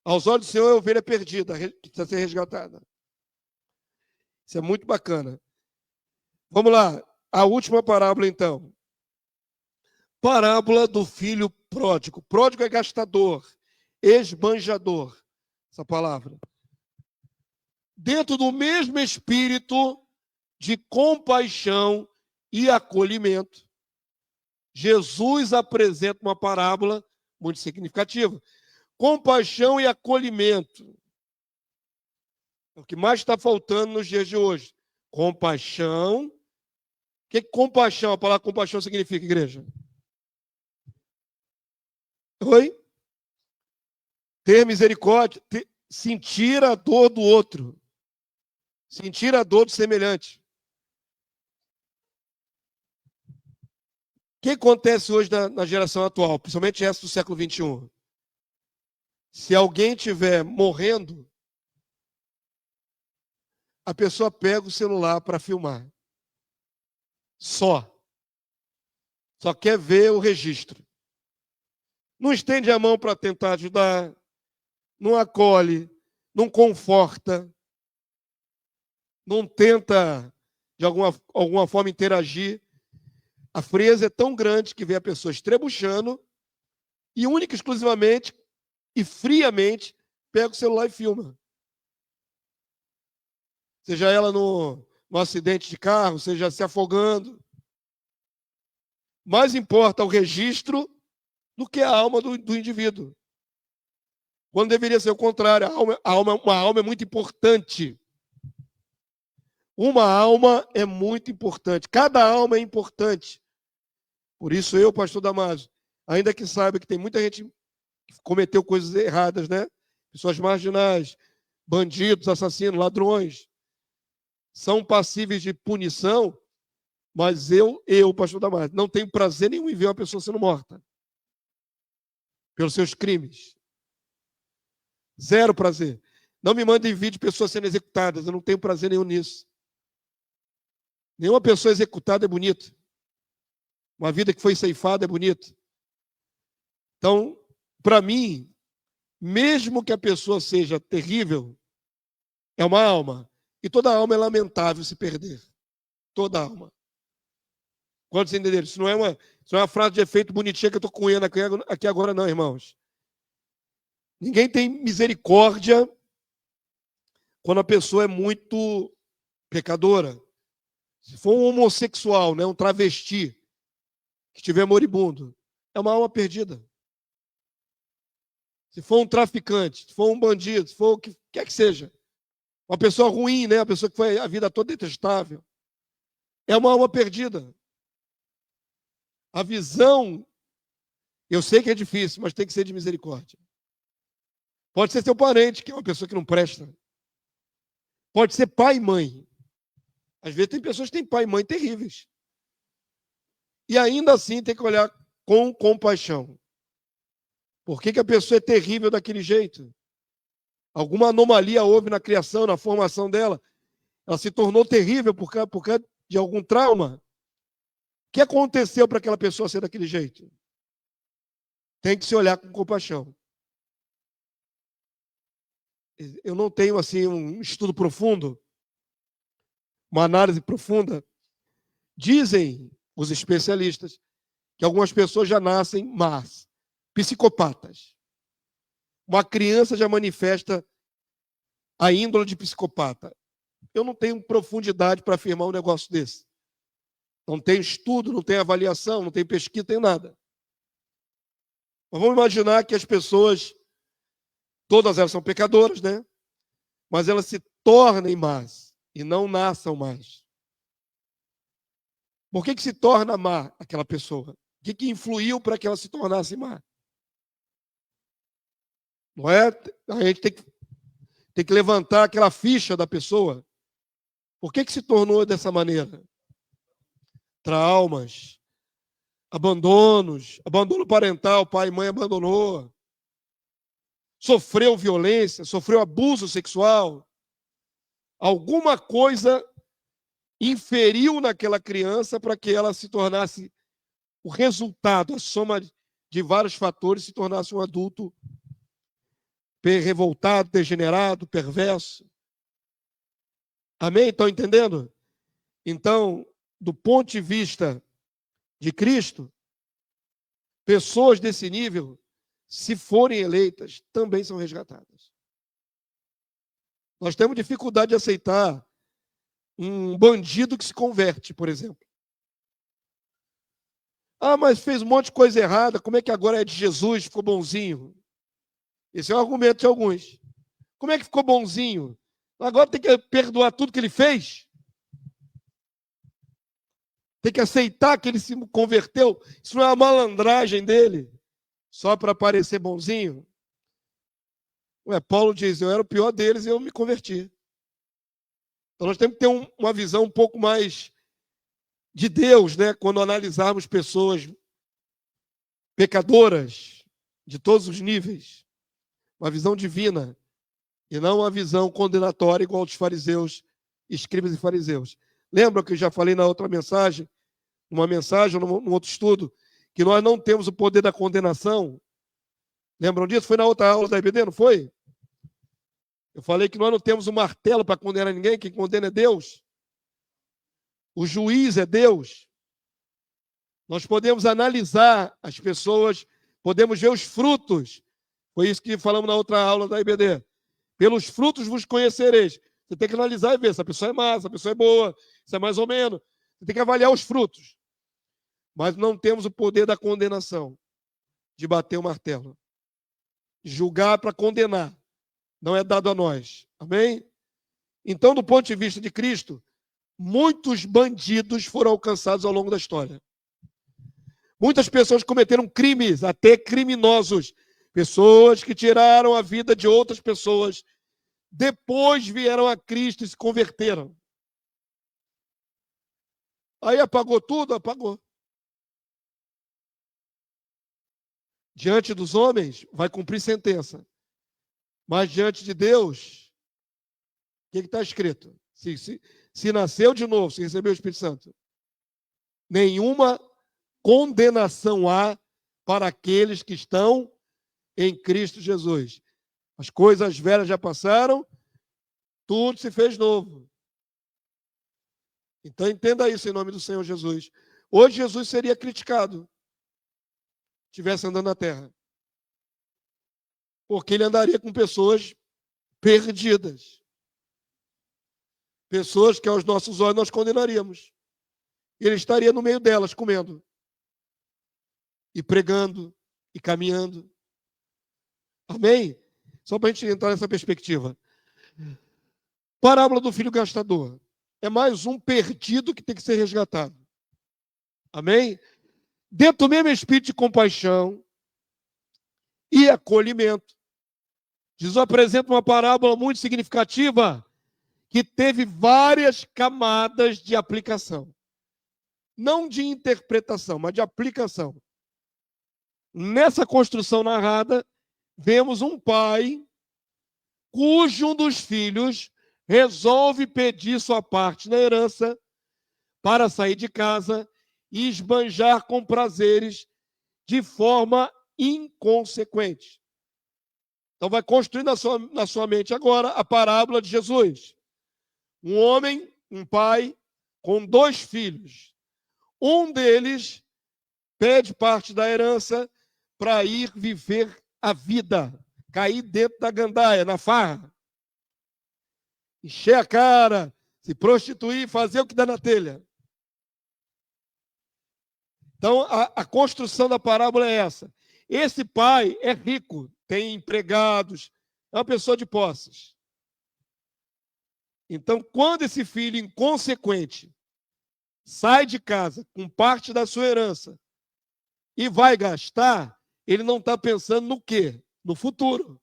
Aos olhos do Senhor é ovelha perdida, que precisa ser resgatada. Isso é muito bacana. Vamos lá. A última parábola, então. Parábola do filho pródigo. Pródigo é gastador, esbanjador. Essa palavra. Dentro do mesmo espírito de compaixão e acolhimento, Jesus apresenta uma parábola muito significativa. Compaixão e acolhimento. É o que mais está faltando nos dias de hoje. Compaixão. O que compaixão? A palavra compaixão significa, igreja? Oi? Ter misericórdia, sentir a dor do outro. Sentir a dor do semelhante. O que acontece hoje na geração atual, principalmente essa do século XXI? Se alguém estiver morrendo, a pessoa pega o celular para filmar. Só quer ver o registro. Não estende a mão para tentar ajudar, não acolhe, não conforta, não tenta, de alguma forma, interagir. A frieza é tão grande que vê a pessoa estrebuchando e única e exclusivamente e friamente pega o celular e filma. Seja ela no acidente de carro, seja se afogando. Mais importa o registro do que a alma do indivíduo. Quando deveria ser o contrário. Uma alma é muito importante. Uma alma é muito importante. Cada alma é importante. Por isso eu, pastor Damaso, ainda que saiba que tem muita gente que cometeu coisas erradas, né? Pessoas marginais, bandidos, assassinos, ladrões, são passíveis de punição, mas eu, pastor Damaso, não tenho prazer nenhum em ver uma pessoa sendo morta pelos seus crimes. Zero prazer. Não me mandem vídeo de pessoas sendo executadas, eu não tenho prazer nenhum nisso. Nenhuma pessoa executada é bonita. Uma vida que foi ceifada é bonita. Então, para mim, mesmo que a pessoa seja terrível, é uma alma. E toda alma é lamentável se perder. Toda alma. Quando vocês entenderam? Isso não é uma frase de efeito bonitinha que eu estou cunhando aqui agora, não, irmãos. Ninguém tem misericórdia quando a pessoa é muito pecadora. Se for um homossexual, né, um travesti, que estiver moribundo, é uma alma perdida. Se for um traficante, se for um bandido, se for o que quer que seja, uma pessoa ruim, né, uma pessoa que foi a vida toda detestável, é uma alma perdida. A visão, eu sei que é difícil, mas tem que ser de misericórdia. Pode ser seu parente, que é uma pessoa que não presta. Pode ser pai e mãe. Às vezes tem pessoas que têm pai e mãe terríveis. E ainda assim tem que olhar com compaixão. Por que a pessoa é terrível daquele jeito? Alguma anomalia houve na criação, na formação dela. Ela se tornou terrível por causa de algum trauma. O que aconteceu para aquela pessoa ser daquele jeito? Tem que se olhar com compaixão. Eu não tenho assim um estudo profundo, uma análise profunda. Dizem os especialistas que algumas pessoas já nascem más, psicopatas. Uma criança já manifesta a índole de psicopata. Eu não tenho profundidade para afirmar um negócio desse. Não tem estudo, não tem avaliação, não tem pesquisa, não tem nada. Mas vamos imaginar que as pessoas, todas elas são pecadoras, né? Mas elas se tornem más e não nasçam mais. Por que se torna má aquela pessoa? O que influiu para que ela se tornasse má? Não é? A gente tem que levantar aquela ficha da pessoa. Por que se tornou dessa maneira? Traumas, abandonos, abandono parental, pai e mãe abandonou. Sofreu violência, sofreu abuso sexual. Alguma coisa inferiu naquela criança para que ela se tornasse o resultado, a soma de vários fatores, se tornasse um adulto revoltado, degenerado, perverso. Amém? Estão entendendo? Então, do ponto de vista de Cristo, pessoas desse nível, se forem eleitas, também são resgatadas. Nós temos dificuldade de aceitar um bandido que se converte, por exemplo. Ah, mas fez um monte de coisa errada, como é que agora é de Jesus, ficou bonzinho? Esse é o argumento de alguns. Como é que ficou bonzinho? Agora tem que perdoar tudo que ele fez? Tem que aceitar que ele se converteu? Isso não é uma malandragem dele? Só para parecer bonzinho? Ué, Paulo diz, eu era o pior deles e eu me converti. Então nós temos que ter uma visão um pouco mais de Deus, né? Quando analisarmos pessoas pecadoras de todos os níveis. Uma visão divina e não uma visão condenatória igual dos fariseus, escribas e fariseus. Lembra que eu já falei na outra mensagem, numa mensagem, num outro estudo, que nós não temos o poder da condenação? Lembram disso? Foi na outra aula da IBD, não foi? Eu falei que nós não temos um martelo para condenar ninguém, quem condena é Deus. O juiz é Deus. Nós podemos analisar as pessoas, podemos ver os frutos. Foi isso que falamos na outra aula da IBD. Pelos frutos vos conhecereis. Você tem que analisar e ver se a pessoa é má, se a pessoa é boa, se é mais ou menos. Você tem que avaliar os frutos. Mas não temos o poder da condenação, de bater o martelo. Julgar para condenar. Não é dado a nós. Amém? Então, do ponto de vista de Cristo, muitos bandidos foram alcançados ao longo da história. Muitas pessoas cometeram crimes, até criminosos. Pessoas que tiraram a vida de outras pessoas. Depois vieram a Cristo e se converteram. Aí apagou tudo? Apagou. Diante dos homens, vai cumprir sentença. Mas diante de Deus, o que está escrito? Se nasceu de novo, se recebeu o Espírito Santo, nenhuma condenação há para aqueles que estão em Cristo Jesus. As coisas velhas já passaram, tudo se fez novo. Então entenda isso em nome do Senhor Jesus. Hoje Jesus seria criticado, se estivesse andando na terra. Porque ele andaria com pessoas perdidas. Pessoas que aos nossos olhos nós condenaríamos. Ele estaria no meio delas, comendo. E pregando, e caminhando. Amém? Só para a gente entrar nessa perspectiva. Parábola do filho gastador. É mais um perdido que tem que ser resgatado. Amém? Dentro do mesmo espírito de compaixão e acolhimento, Jesus apresenta uma parábola muito significativa que teve várias camadas de aplicação. Não de interpretação, mas de aplicação. Nessa construção narrada, vemos um pai cujo um dos filhos resolve pedir sua parte na herança para sair de casa e esbanjar com prazeres de forma inconsequente. Então vai construir na sua mente agora a parábola de Jesus. Um homem, um pai, com 2 filhos. Um deles pede parte da herança para ir viver a vida, cair dentro da gandaia, na farra. Encher a cara, se prostituir, fazer o que dá na telha. Então, a construção da parábola é essa. Esse pai é rico, tem empregados, é uma pessoa de posses. Então, quando esse filho inconsequente sai de casa com parte da sua herança e vai gastar, ele não está pensando no quê? No futuro.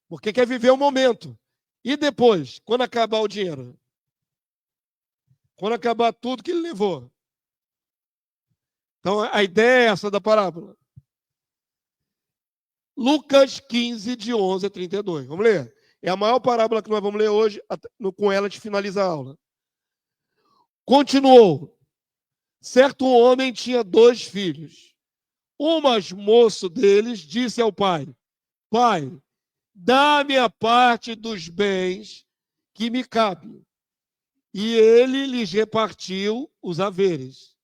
Porque quer viver o momento. E depois, quando acabar o dinheiro? Quando acabar tudo que ele levou? Então, a ideia é essa da parábola. Lucas 15, de 11 a 32. Vamos ler? É a maior parábola que nós vamos ler hoje, com ela a gente finaliza a aula. Continuou. Certo homem tinha 2 filhos. O mais moço deles disse ao pai: Pai, dá-me a parte dos bens que me cabe. E ele lhes repartiu os haveres.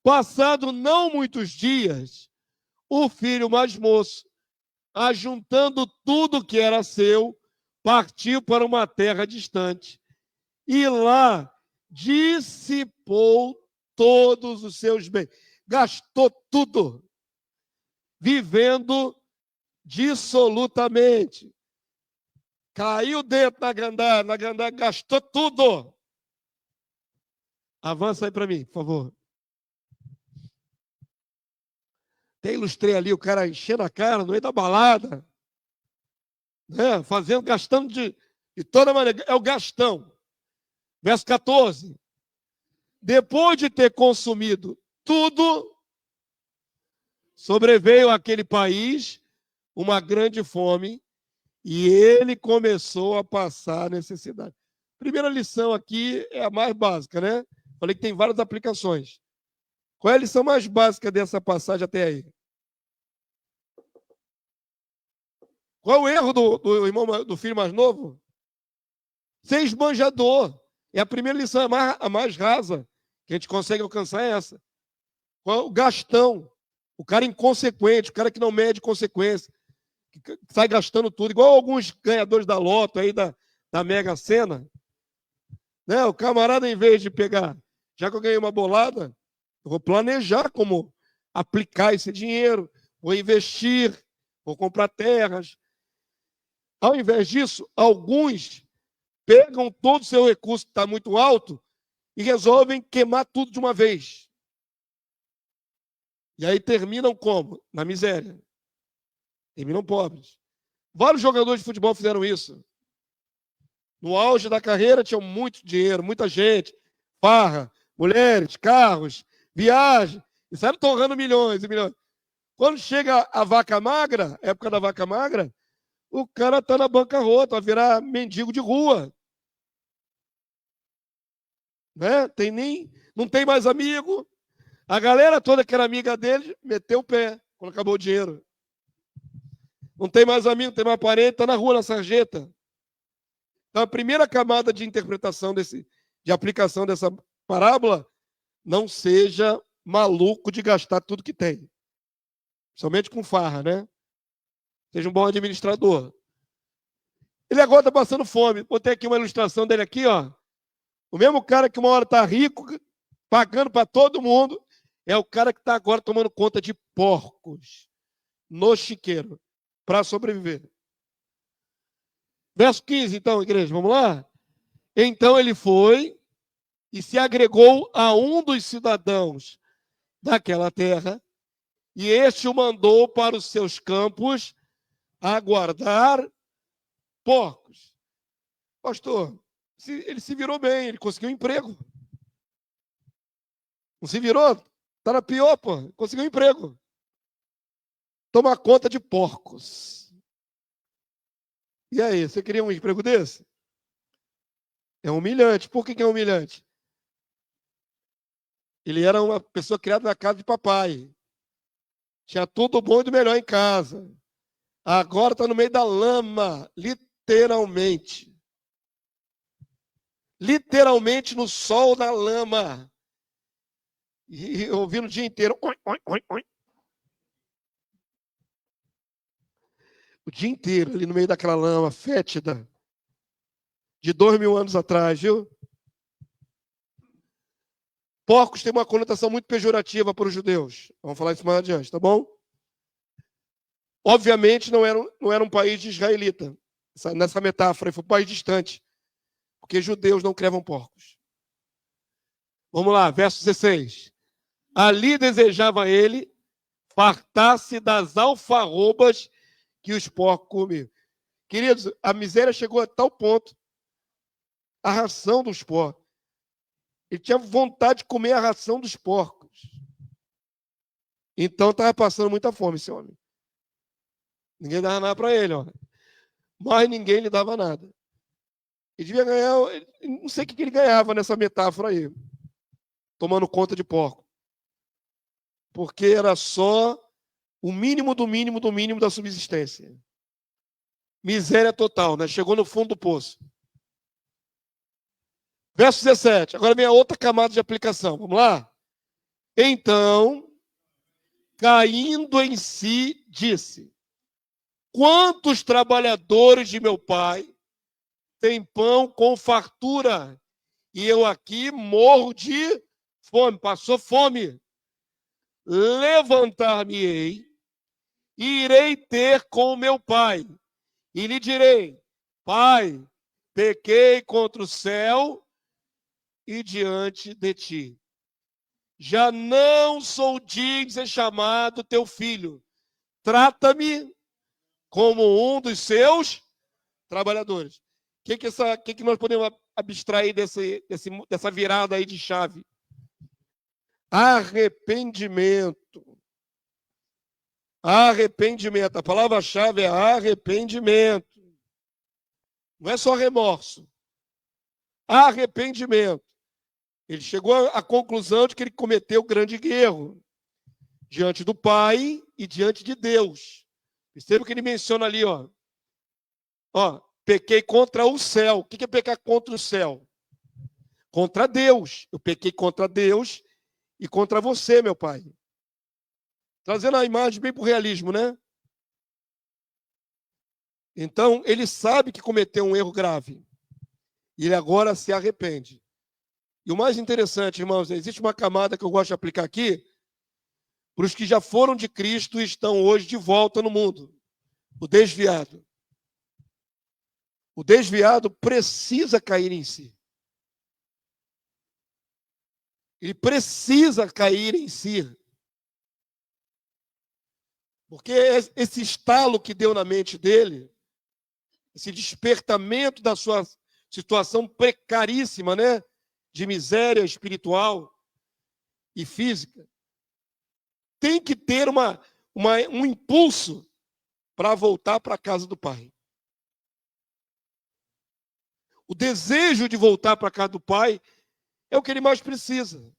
Passado não muitos dias, o filho mais moço, ajuntando tudo que era seu, partiu para uma terra distante e lá dissipou todos os seus bens. Gastou tudo, vivendo dissolutamente. Caiu dentro na gandaia, gastou tudo. Avança aí para mim, por favor. Até ilustrei ali o cara enchendo a cara no meio da balada, né? Gastando de De toda maneira, é o gastão. Verso 14. Depois de ter consumido tudo, sobreveio àquele país uma grande fome e ele começou a passar necessidade. Primeira lição aqui é a mais básica, né? Falei que tem várias aplicações. Qual é a lição mais básica dessa passagem até aí? Qual é o erro do irmão, do filho mais novo? Ser esbanjador. É a primeira lição, a mais rasa que a gente consegue alcançar é essa. Qual é o gastão? O cara inconsequente, o cara que não mede consequência, que sai gastando tudo, igual alguns ganhadores da Loto aí, da Mega Sena. Né? O camarada, em vez de pegar, já que eu ganhei uma bolada, eu vou planejar como aplicar esse dinheiro, vou investir, vou comprar terras. Ao invés disso, alguns pegam todo o seu recurso que está muito alto e resolvem queimar tudo de uma vez. E aí terminam como? Na miséria. Terminam pobres. Vários jogadores de futebol fizeram isso. No auge da carreira tinham muito dinheiro, muita gente, farra, mulheres, carros, viagem, e saíram torrando milhões e milhões. Quando chega a vaca magra, época da vaca magra, o cara está na bancarrota, vai virar mendigo de rua. Né? Não tem mais amigo. A galera toda que era amiga dele meteu o pé quando acabou o dinheiro. Não tem mais amigo, não tem mais parente, está na rua, na sarjeta. Então, a primeira camada de interpretação de aplicação dessa parábola, não seja maluco de gastar tudo que tem. Somente com farra, né? Seja um bom administrador. Ele agora está passando fome. Botei aqui uma ilustração dele aqui, ó. O mesmo cara que uma hora está rico, pagando para todo mundo, é o cara que está agora tomando conta de porcos no chiqueiro para sobreviver. Verso 15, então, igreja, vamos lá? Então ele foi e se agregou a um dos cidadãos daquela terra, e este o mandou para os seus campos a guardar porcos. Pastor, ele se virou bem, ele conseguiu um emprego. Não se virou? Está na pior, pô. Conseguiu um emprego. Toma conta de porcos. E aí, você queria um emprego desse? É humilhante. Por que é humilhante? Ele era uma pessoa criada na casa de papai. Tinha tudo bom e do melhor em casa. Agora está no meio da lama, literalmente. Literalmente no sol da lama. E ouvindo o dia inteiro. Oi, oi, oi, oi. O dia inteiro ali no meio daquela lama fétida. De 2000 anos atrás, viu? Porcos tem uma conotação muito pejorativa para os judeus. Vamos falar isso mais adiante, tá bom? Obviamente não era um país de israelita. Nessa metáfora, foi um país distante. Porque judeus não criavam porcos. Vamos lá, verso 16. Ali desejava ele fartar-se das alfarrobas que os porcos comiam. Queridos, a miséria chegou a tal ponto, a ração dos porcos. Ele tinha vontade de comer a ração dos porcos. Então estava passando muita fome esse homem. Ninguém dava nada para ele, ó. Mas ninguém lhe dava nada. Ele devia ganhar, não sei o que ele ganhava nessa metáfora aí, tomando conta de porco. Porque era só o mínimo do mínimo do mínimo da subsistência. Miséria total, né? Chegou no fundo do poço. Verso 17. Agora vem a outra camada de aplicação. Vamos lá? Então, caindo em si, disse: quantos trabalhadores de meu pai têm pão com fartura, e eu aqui morro de fome. Passou fome. Levantar-me-ei e irei ter com meu pai, e lhe direi: Pai, pequei contra o céu e diante de ti. Já não sou digno de ser chamado teu filho. Trata-me como um dos seus trabalhadores. que nós podemos abstrair dessa virada aí de chave? Arrependimento. Arrependimento. A palavra-chave é arrependimento. Não é só remorso. Arrependimento. Ele chegou à conclusão de que ele cometeu grande erro diante do Pai e diante de Deus. Perceba o que ele menciona ali, ó. Ó, pequei contra o céu. O que é pecar contra o céu? Contra Deus. Eu pequei contra Deus e contra você, meu Pai. Trazendo a imagem bem para o realismo, né? Então, ele sabe que cometeu um erro grave. E ele agora se arrepende. E o mais interessante, irmãos, existe uma camada que eu gosto de aplicar aqui para os que já foram de Cristo e estão hoje de volta no mundo. O desviado. O desviado precisa cair em si. Ele precisa cair em si. Porque esse estalo que deu na mente dele, esse despertamento da sua situação precaríssima, né? De miséria espiritual e física, tem que ter um impulso para voltar para a casa do Pai. O desejo de voltar para a casa do Pai é o que ele mais precisa.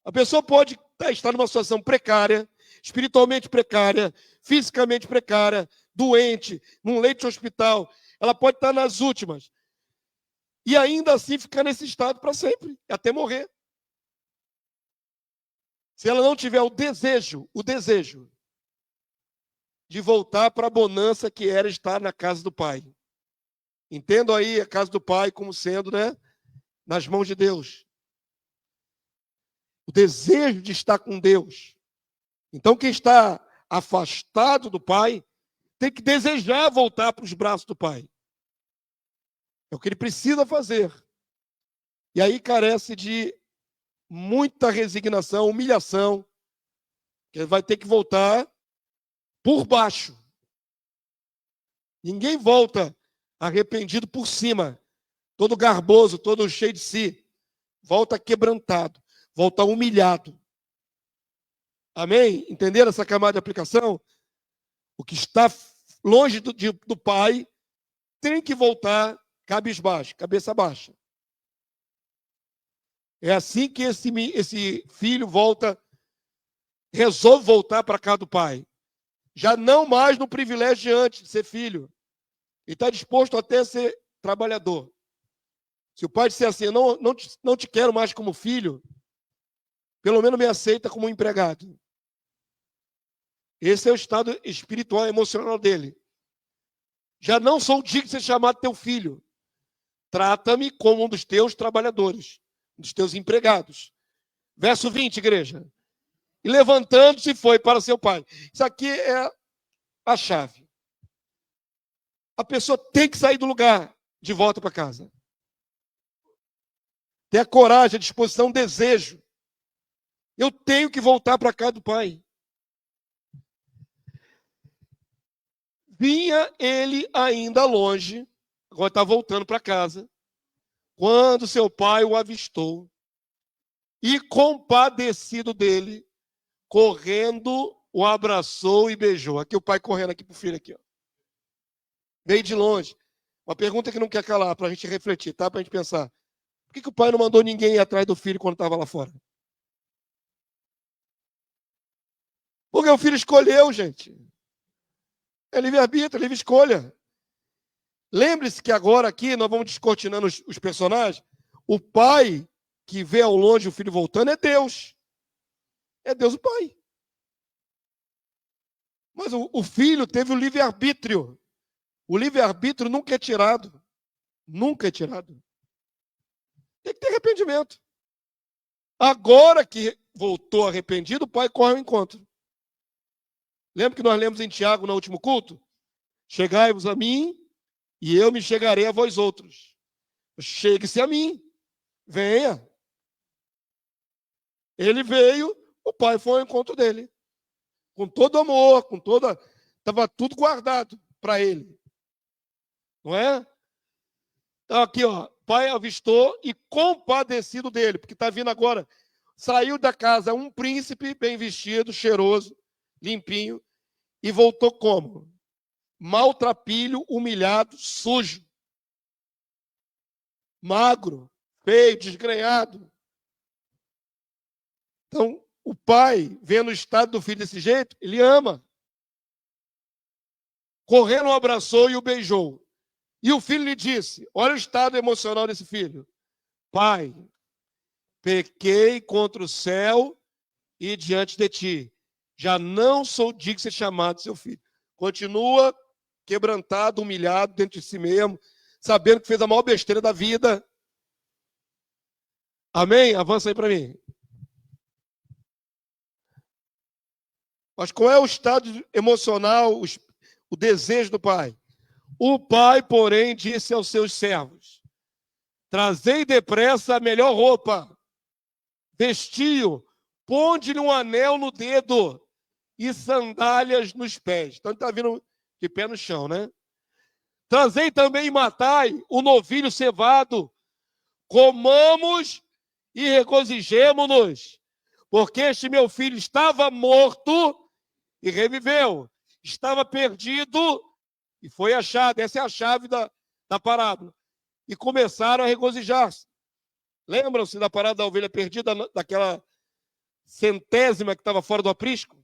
A pessoa pode estar numa situação precária, espiritualmente precária, fisicamente precária, doente, num leito de hospital. Ela pode estar nas últimas. E ainda assim ficar nesse estado para sempre, até morrer. Se ela não tiver o desejo de voltar para a bonança que era estar na casa do Pai. Entendo aí a casa do Pai como sendo, né, nas mãos de Deus. O desejo de estar com Deus. Então, quem está afastado do Pai tem que desejar voltar para os braços do Pai. É o que ele precisa fazer. E aí carece de muita resignação, humilhação, que ele vai ter que voltar por baixo. Ninguém volta arrependido por cima, todo garboso, todo cheio de si. Volta quebrantado, volta humilhado. Amém? Entenderam essa camada de aplicação? O que está longe do Pai tem que voltar cabisbaixo, cabeça baixa. É assim que esse filho resolve voltar para a casa do Pai. Já não mais no privilégio de antes de ser filho. Ele está disposto até a ser trabalhador. Se o pai disser assim, não te quero mais como filho, pelo menos me aceita como empregado. Esse é o estado espiritual e emocional dele. Já não sou digno de ser chamado teu filho. Trata-me como um dos teus trabalhadores, um dos teus empregados. Verso 20, igreja. E levantando-se foi para seu pai. Isso aqui é a chave. A pessoa tem que sair do lugar de volta para casa. Ter a coragem, a disposição, o desejo. Eu tenho que voltar para a casa do Pai. Vinha ele ainda longe, agora está voltando para casa, quando seu pai o avistou e, compadecido dele, correndo, o abraçou e beijou. Aqui o pai correndo aqui para o filho, aqui, ó. Veio de longe. Uma pergunta que não quer calar, para a gente refletir, tá? Para a gente pensar. Por que o pai não mandou ninguém ir atrás do filho quando estava lá fora? Porque o filho escolheu, gente. É livre-arbítrio, é livre escolha. Lembre-se que agora aqui nós vamos descortinando os personagens. O pai que vê ao longe o filho voltando é Deus. É Deus o pai. Mas o filho teve o livre-arbítrio. O livre-arbítrio nunca é tirado. Nunca é tirado. Tem que ter arrependimento. Agora que voltou arrependido, o pai corre ao encontro. Lembra que nós lemos em Tiago no último culto? Chegai-vos a mim e eu me chegarei a vós outros. Chegue-se a mim. Venha. Ele veio, o pai foi ao encontro dele. Com todo amor, estava tudo guardado para ele. Não é? Então aqui, ó, pai avistou e compadecido dele, porque está vindo agora. Saiu da casa um príncipe bem vestido, cheiroso, limpinho, e voltou como? Maltrapilho, humilhado, sujo, magro, feio, desgrenhado. Então, o pai, vendo o estado do filho desse jeito, ele ama. Correndo, o abraçou e o beijou. E o filho lhe disse, olha o estado emocional desse filho. Pai, pequei contra o céu e diante de ti. Já não sou digno de ser chamado seu filho. Continua quebrantado, humilhado dentro de si mesmo, sabendo que fez a maior besteira da vida. Amém? Avança aí para mim. Mas qual é o estado emocional, o desejo do pai? O pai, porém, disse aos seus servos, trazei depressa a melhor roupa, vestiu, ponde-lhe um anel no dedo e sandálias nos pés. Então ele está vindo de pé no chão, né? Trazei também e matai o novilho cevado, comamos e regozijemo-nos, porque este meu filho estava morto e reviveu, estava perdido e foi achado. Essa é a chave da parábola. E começaram a regozijar-se. Lembram-se da parada da ovelha perdida, daquela centésima que estava fora do aprisco?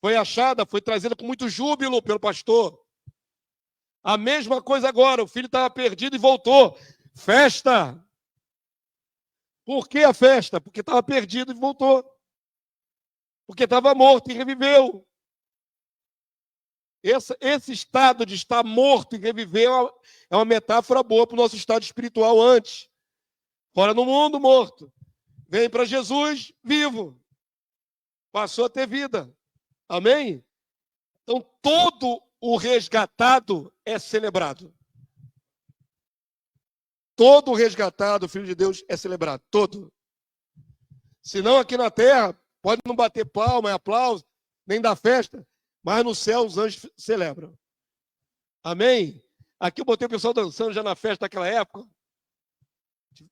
Foi achada, foi trazida com muito júbilo pelo pastor. A mesma coisa agora, o filho estava perdido e voltou. Festa! Por que a festa? Porque estava perdido e voltou. Porque estava morto e reviveu. Esse estado de estar morto e reviver é uma metáfora boa para o nosso estado espiritual antes. Fora no mundo, morto. Vem para Jesus, vivo. Passou a ter vida. Amém? Então, todo o resgatado é celebrado. Todo o resgatado, Filho de Deus, é celebrado. Todo. Senão, aqui na terra, pode não bater palma, é aplauso, nem dar festa, mas no céu os anjos celebram. Amém? Aqui eu botei o pessoal dançando já na festa daquela época.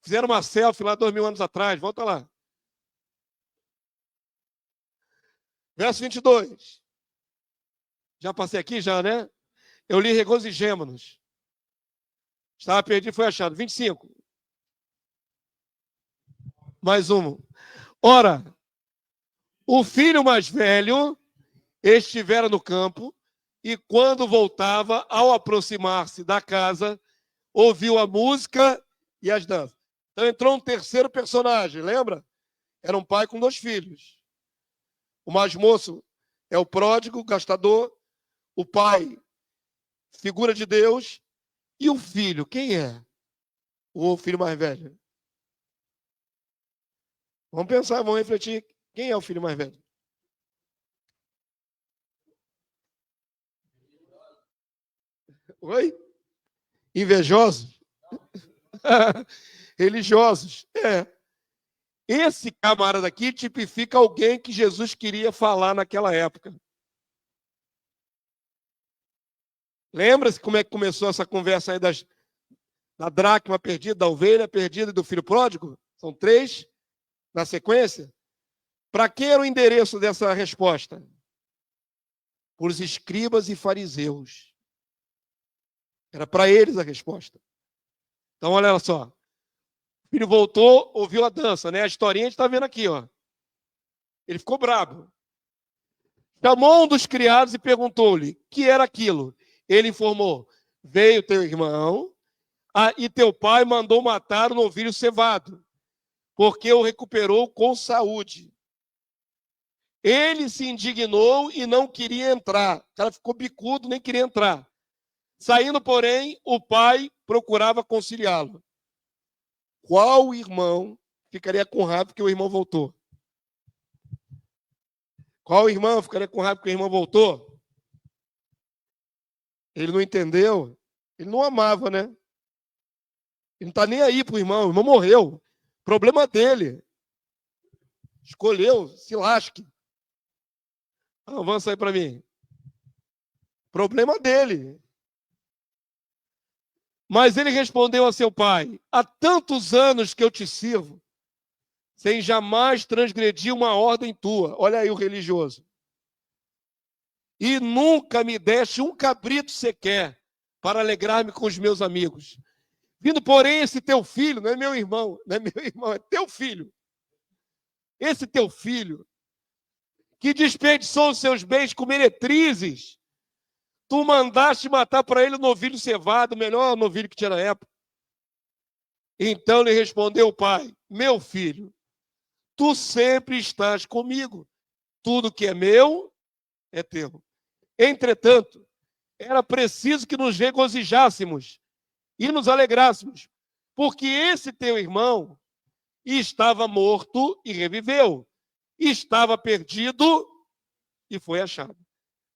Fizeram uma selfie lá 2000 anos atrás. Volta lá. Verso 22. Já passei aqui, já, né? Eu li regozijemo-nos. Estava perdido e foi achado. 25. Mais um. Ora, o filho mais velho estivera no campo e quando voltava, ao aproximar-se da casa, ouviu a música e as danças. Então entrou um terceiro personagem, lembra? Era um pai com 2 filhos. O mais moço é o pródigo, o gastador. O pai, figura de Deus. E o filho, quem é? O filho mais velho. Vamos pensar, vamos refletir. Quem é o filho mais velho? Oi? Invejosos? Religiosos. É. Esse camarada aqui tipifica alguém que Jesus queria falar naquela época. Lembra-se como é que começou essa conversa aí da dracma perdida, da ovelha perdida e do filho pródigo? São 3 na sequência. Para quem era o endereço dessa resposta? Para os escribas e fariseus. Era para eles a resposta. Então, olha só. O filho voltou, ouviu a dança, né? A historinha a gente está vendo aqui, ó. Ele ficou bravo. Chamou um dos criados e perguntou-lhe: que era aquilo? Ele informou: veio teu irmão e teu pai mandou matar o novilho cevado, porque o recuperou com saúde. Ele se indignou e não queria entrar. O cara ficou bicudo, nem queria entrar. Saindo, porém, o pai procurava conciliá-lo. Qual irmão ficaria com raiva porque o irmão voltou? Qual irmão ficaria com raiva porque o irmão voltou? Ele não entendeu. Ele não amava, né? Ele não está nem aí pro irmão. O irmão morreu. Problema dele. Escolheu, se lasque. Avança aí para mim. Problema dele. Mas ele respondeu a seu pai: há tantos anos que eu te sirvo, sem jamais transgredir uma ordem tua. Olha aí o religioso. E nunca me deste um cabrito sequer para alegrar-me com os meus amigos. Vindo, porém, esse teu filho, não é meu irmão, não é meu irmão, é teu filho. Esse teu filho, que desperdiçou os seus bens com meretrizes, tu mandaste matar para ele um novilho cevado, o melhor novilho que tinha na época. Então lhe respondeu o pai: meu filho, tu sempre estás comigo. Tudo que é meu é teu. Entretanto, era preciso que nos regozijássemos e nos alegrássemos, porque esse teu irmão estava morto e reviveu, estava perdido e foi achado.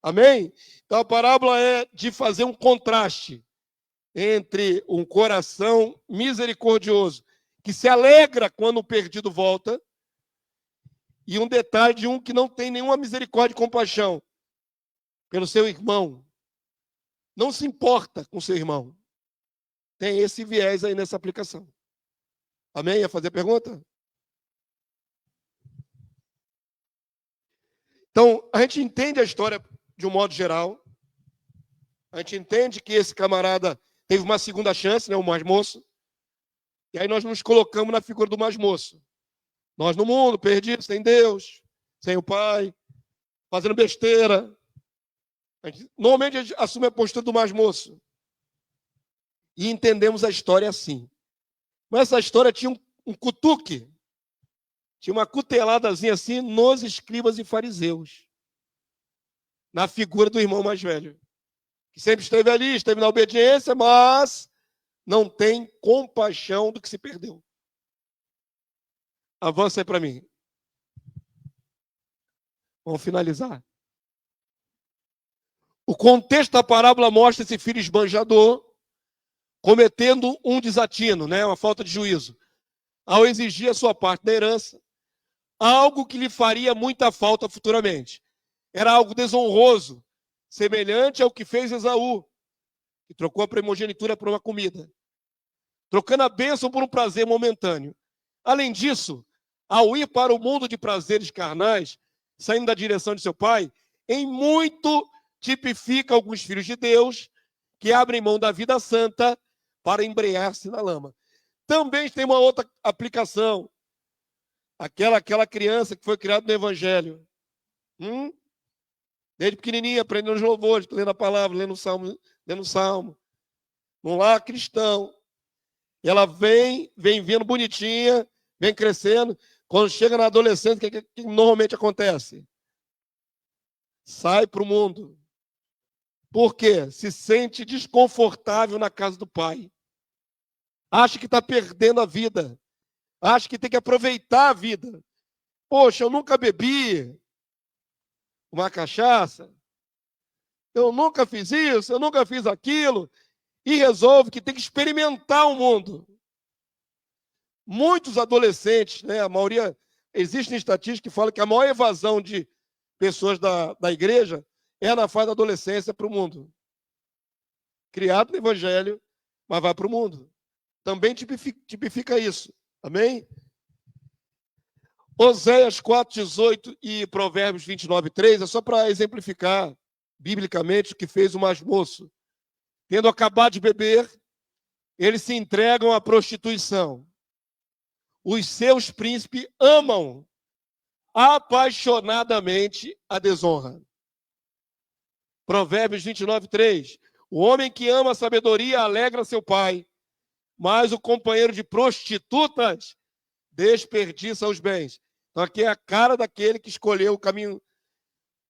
Amém? Então a parábola é de fazer um contraste entre um coração misericordioso, que se alegra quando o perdido volta, e um detalhe de um que não tem nenhuma misericórdia e compaixão pelo seu irmão. Não se importa com seu irmão. Tem esse viés aí nessa aplicação. Amém? Ia fazer pergunta? Então, a gente entende a história de um modo geral. A gente entende que esse camarada teve uma segunda chance, né, o mais moço. E aí nós nos colocamos na figura do mais moço. Nós no mundo, perdidos, sem Deus, sem o Pai, fazendo besteira. Normalmente a gente assume a postura do mais moço. E entendemos a história assim. Mas essa história tinha um cutuque. Tinha uma cuteladazinha assim nos escribas e fariseus. Na figura do irmão mais velho. Que sempre esteve ali, esteve na obediência, mas não tem compaixão do que se perdeu. Avança aí para mim. Vamos finalizar. O contexto da parábola mostra esse filho esbanjador cometendo um desatino, né, uma falta de juízo, ao exigir a sua parte da herança, algo que lhe faria muita falta futuramente. Era algo desonroso, semelhante ao que fez Esaú, que trocou a primogenitura por uma comida, trocando a bênção por um prazer momentâneo. Além disso, ao ir para o mundo de prazeres carnais, saindo da direção de seu pai, em muito tipifica alguns filhos de Deus que abrem mão da vida santa para embrear-se na lama. Também tem uma outra aplicação. Aquela criança que foi criada no Evangelho. Desde pequenininha, aprendendo os louvores, lendo a palavra, lendo o salmo. Num lar cristão. E ela vem vindo bonitinha, vem crescendo. Quando chega na adolescência, o que normalmente acontece? Sai para o mundo. Por quê? Se sente desconfortável na casa do pai. Acha que está perdendo a vida. Acha que tem que aproveitar a vida. Poxa, eu nunca bebi uma cachaça. Eu nunca fiz isso, eu nunca fiz aquilo. E resolve que tem que experimentar o mundo. Muitos adolescentes, né, a maioria, existem estatísticas que falam que a maior evasão de pessoas da igreja é na fase da adolescência para o mundo. Criado no Evangelho, mas vai para o mundo. Também tipifica isso. Amém? Oséias 4:18 e Provérbios 29:3 é só para exemplificar biblicamente o que fez o mais moço. Tendo acabado de beber, eles se entregam à prostituição. Os seus príncipes amam apaixonadamente a desonra. Provérbios 29:3. O homem que ama a sabedoria alegra seu pai, mas o companheiro de prostitutas desperdiça os bens. Então aqui é a cara daquele que escolheu o caminho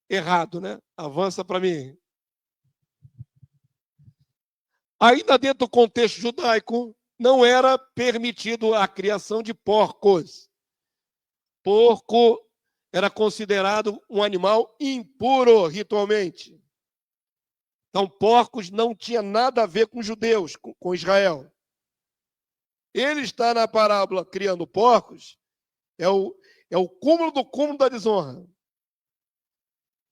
errado, né? Avança para mim. Ainda dentro do contexto judaico, não era permitido a criação de porcos. Porco era considerado um animal impuro ritualmente. Então, porcos não tinha nada a ver com judeus, com Israel. Ele está na parábola criando porcos, é o cúmulo do cúmulo da desonra.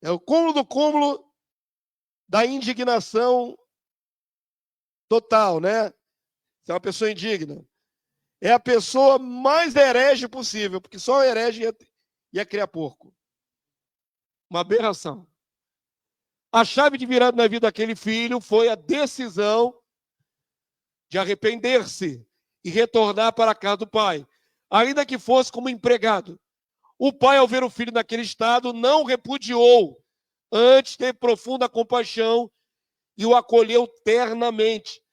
É o cúmulo do cúmulo da indignação total, né? Você é uma pessoa indigna. É a pessoa mais herege possível, porque só o herege ia criar porco. Uma aberração. A chave de virada na vida daquele filho foi a decisão de arrepender-se e retornar para a casa do pai, ainda que fosse como empregado. O pai, ao ver o filho naquele estado, não o repudiou, antes teve profunda compaixão e o acolheu ternamente,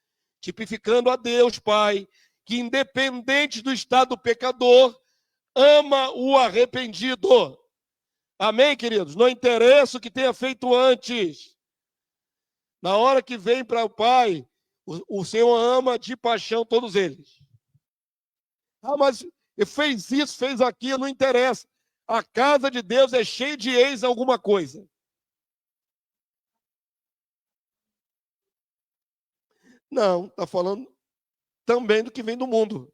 tipificando a Deus, Pai, que independente do estado do pecador, ama o arrependido. Amém, queridos? Não interessa o que tenha feito antes. Na hora que vem para o Pai, o Senhor ama de paixão todos eles. Ah, mas fez isso, fez aquilo, não interessa. A casa de Deus é cheia de ex alguma coisa. Não, está falando também do que vem do mundo.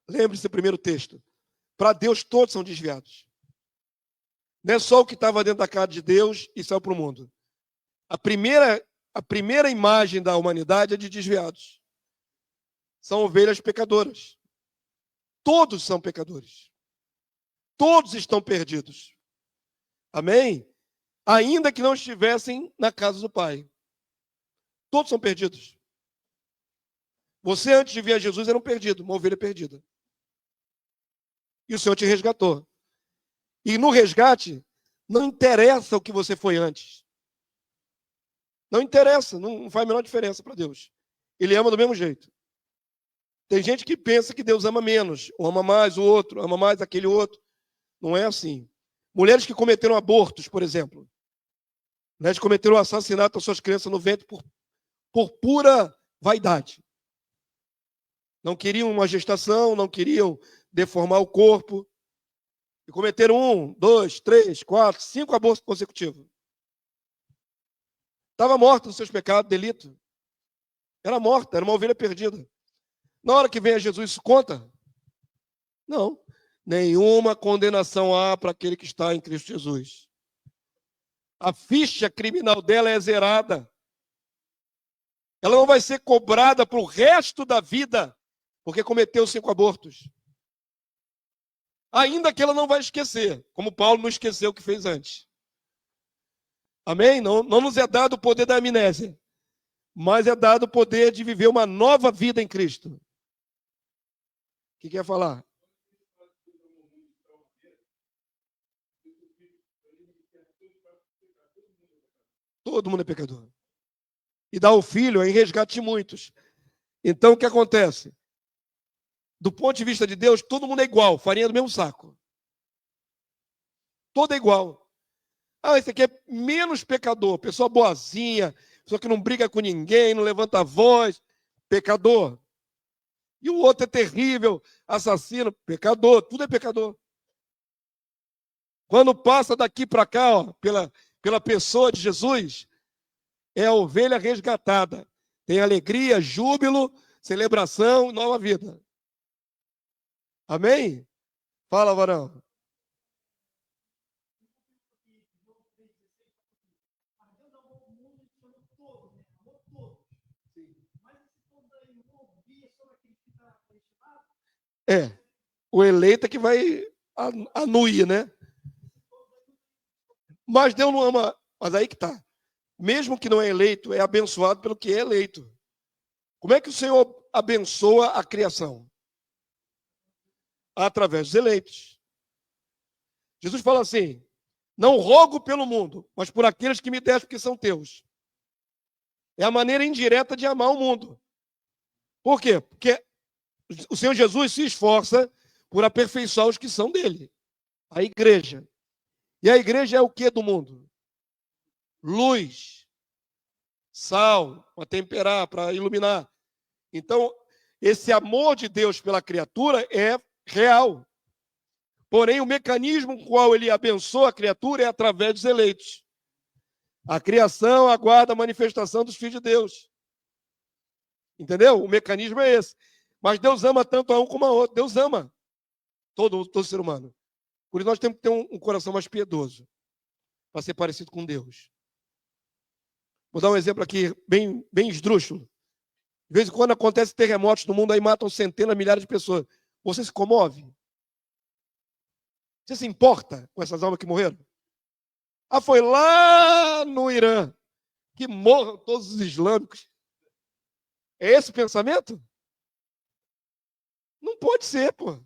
Lembre-se do primeiro texto. Para Deus todos são desviados. Não é só o que estava dentro da casa de Deus e saiu para o mundo. A primeira imagem da humanidade é de desviados. São ovelhas pecadoras. Todos são pecadores. Todos estão perdidos. Amém? Ainda que não estivessem na casa do Pai. Todos são perdidos. Você, antes de vir a Jesus, era um perdido, uma ovelha perdida. E o Senhor te resgatou. E no resgate, não interessa o que você foi antes. Não interessa, não faz a menor diferença para Deus. Ele ama do mesmo jeito. Tem gente que pensa que Deus ama menos, ou ama mais o outro, ama mais aquele outro. Não é assim. Mulheres que cometeram abortos, por exemplo. Mulheres que cometeram o assassinato das suas crianças no ventre por pura vaidade. Não queriam uma gestação, não queriam deformar o corpo. E cometeram 1, 2, 3, 4, 5 abortos consecutivos. Estava morta nos seus pecados, delito. Era morta, era uma ovelha perdida. Na hora que vem a Jesus, isso conta? Não. Nenhuma condenação há para aquele que está em Cristo Jesus. A ficha criminal dela é zerada. Ela não vai ser cobrada para o resto da vida, porque cometeu 5 abortos. Ainda que ela não vai esquecer, como Paulo não esqueceu o que fez antes. Amém? Não nos é dado o poder da amnésia, mas é dado o poder de viver uma nova vida em Cristo. O que quer falar? Todo mundo é pecador. E dá o filho em resgate de muitos. Então, o que acontece? Do ponto de vista de Deus, todo mundo é igual, farinha do mesmo saco. Todo é igual. Ah, esse aqui é menos pecador, pessoa boazinha, pessoa que não briga com ninguém, não levanta a voz, pecador. E o outro é terrível, assassino, pecador, tudo é pecador. Quando passa daqui para cá, ó, pela pessoa de Jesus, é a ovelha resgatada. Tem alegria, júbilo, celebração, nova vida. Amém? Fala, varão. É, o eleito é que vai anuir, né? Mas Deus não ama, mas aí que está. Mesmo que não é eleito, é abençoado pelo que é eleito. Como é que o Senhor abençoa a criação? Através dos eleitos. Jesus fala assim: não rogo pelo mundo, mas por aqueles que me deste, porque são teus. É a maneira indireta de amar o mundo. Por quê? Porque o Senhor Jesus se esforça por aperfeiçoar os que são dele. A igreja. E a igreja é o que do mundo? Luz, sal, para temperar, para iluminar. Então, esse amor de Deus pela criatura é real. Porém, o mecanismo com o qual ele abençoa a criatura é através dos eleitos. A criação aguarda a manifestação dos filhos de Deus. Entendeu? O mecanismo é esse. Mas Deus ama tanto a um como a outro. Deus ama todo ser humano. Por isso nós temos que ter um coração mais piedoso para ser parecido com Deus. Vou dar um exemplo aqui, bem esdrúxulo. De vez em quando acontece terremotos no mundo, aí matam centenas, milhares de pessoas. Você se comove? Você se importa com essas almas que morreram? Ah, foi lá no Irã. Que morram todos os islâmicos. É esse o pensamento? Não pode ser, pô.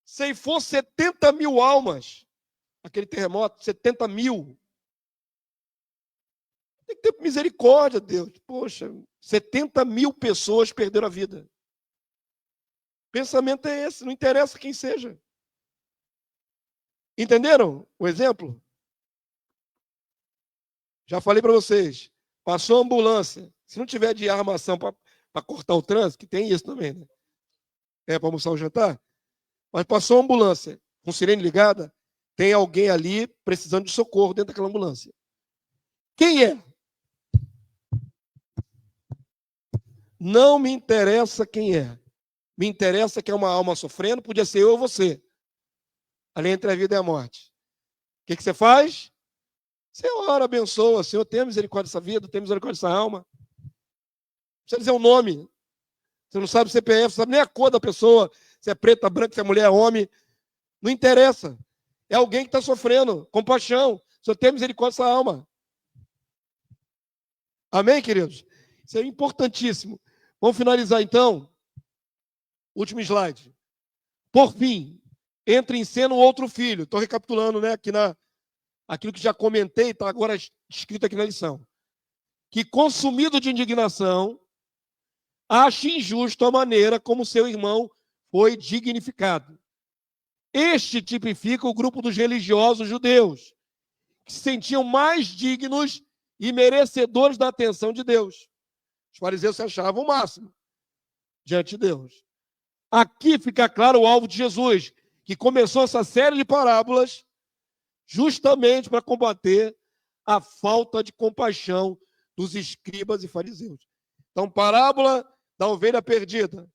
Ceifou 70 mil almas. Aquele terremoto, 70 mil. Tem que ter misericórdia, Deus. Poxa, 70 mil pessoas perderam a vida. O pensamento é esse, não interessa quem seja. Entenderam o exemplo? Já falei para vocês. Passou a ambulância. Se não tiver de armação para cortar o trânsito, que tem isso também, né? É para almoçar ou jantar. Mas passou a ambulância, com sirene ligada, tem alguém ali precisando de socorro dentro daquela ambulância. Quem é? Não me interessa quem é. Me interessa que é uma alma sofrendo, podia ser eu ou você. Ali entre a vida e a morte. O que você faz? Você ora, abençoa. Senhor, tenha misericórdia dessa vida, tenha misericórdia dessa alma. Não precisa dizer o nome. Você não sabe o CPF, não sabe nem a cor da pessoa, se é preta, branca, se é mulher, homem. Não interessa. É alguém que está sofrendo. Compaixão. Senhor, tenha misericórdia dessa alma. Amém, queridos? Isso é importantíssimo. Vamos finalizar, então. Último slide. Por fim, entra em cena um outro filho. Estou recapitulando, né, aquilo que já comentei, está agora escrito aqui na lição. Que, consumido de indignação, acha injusto a maneira como seu irmão foi dignificado. Este tipifica o grupo dos religiosos judeus, que se sentiam mais dignos e merecedores da atenção de Deus. Os fariseus se achavam o máximo diante de Deus. Aqui fica claro o alvo de Jesus, que começou essa série de parábolas justamente para combater a falta de compaixão dos escribas e fariseus. Então, parábola da ovelha perdida,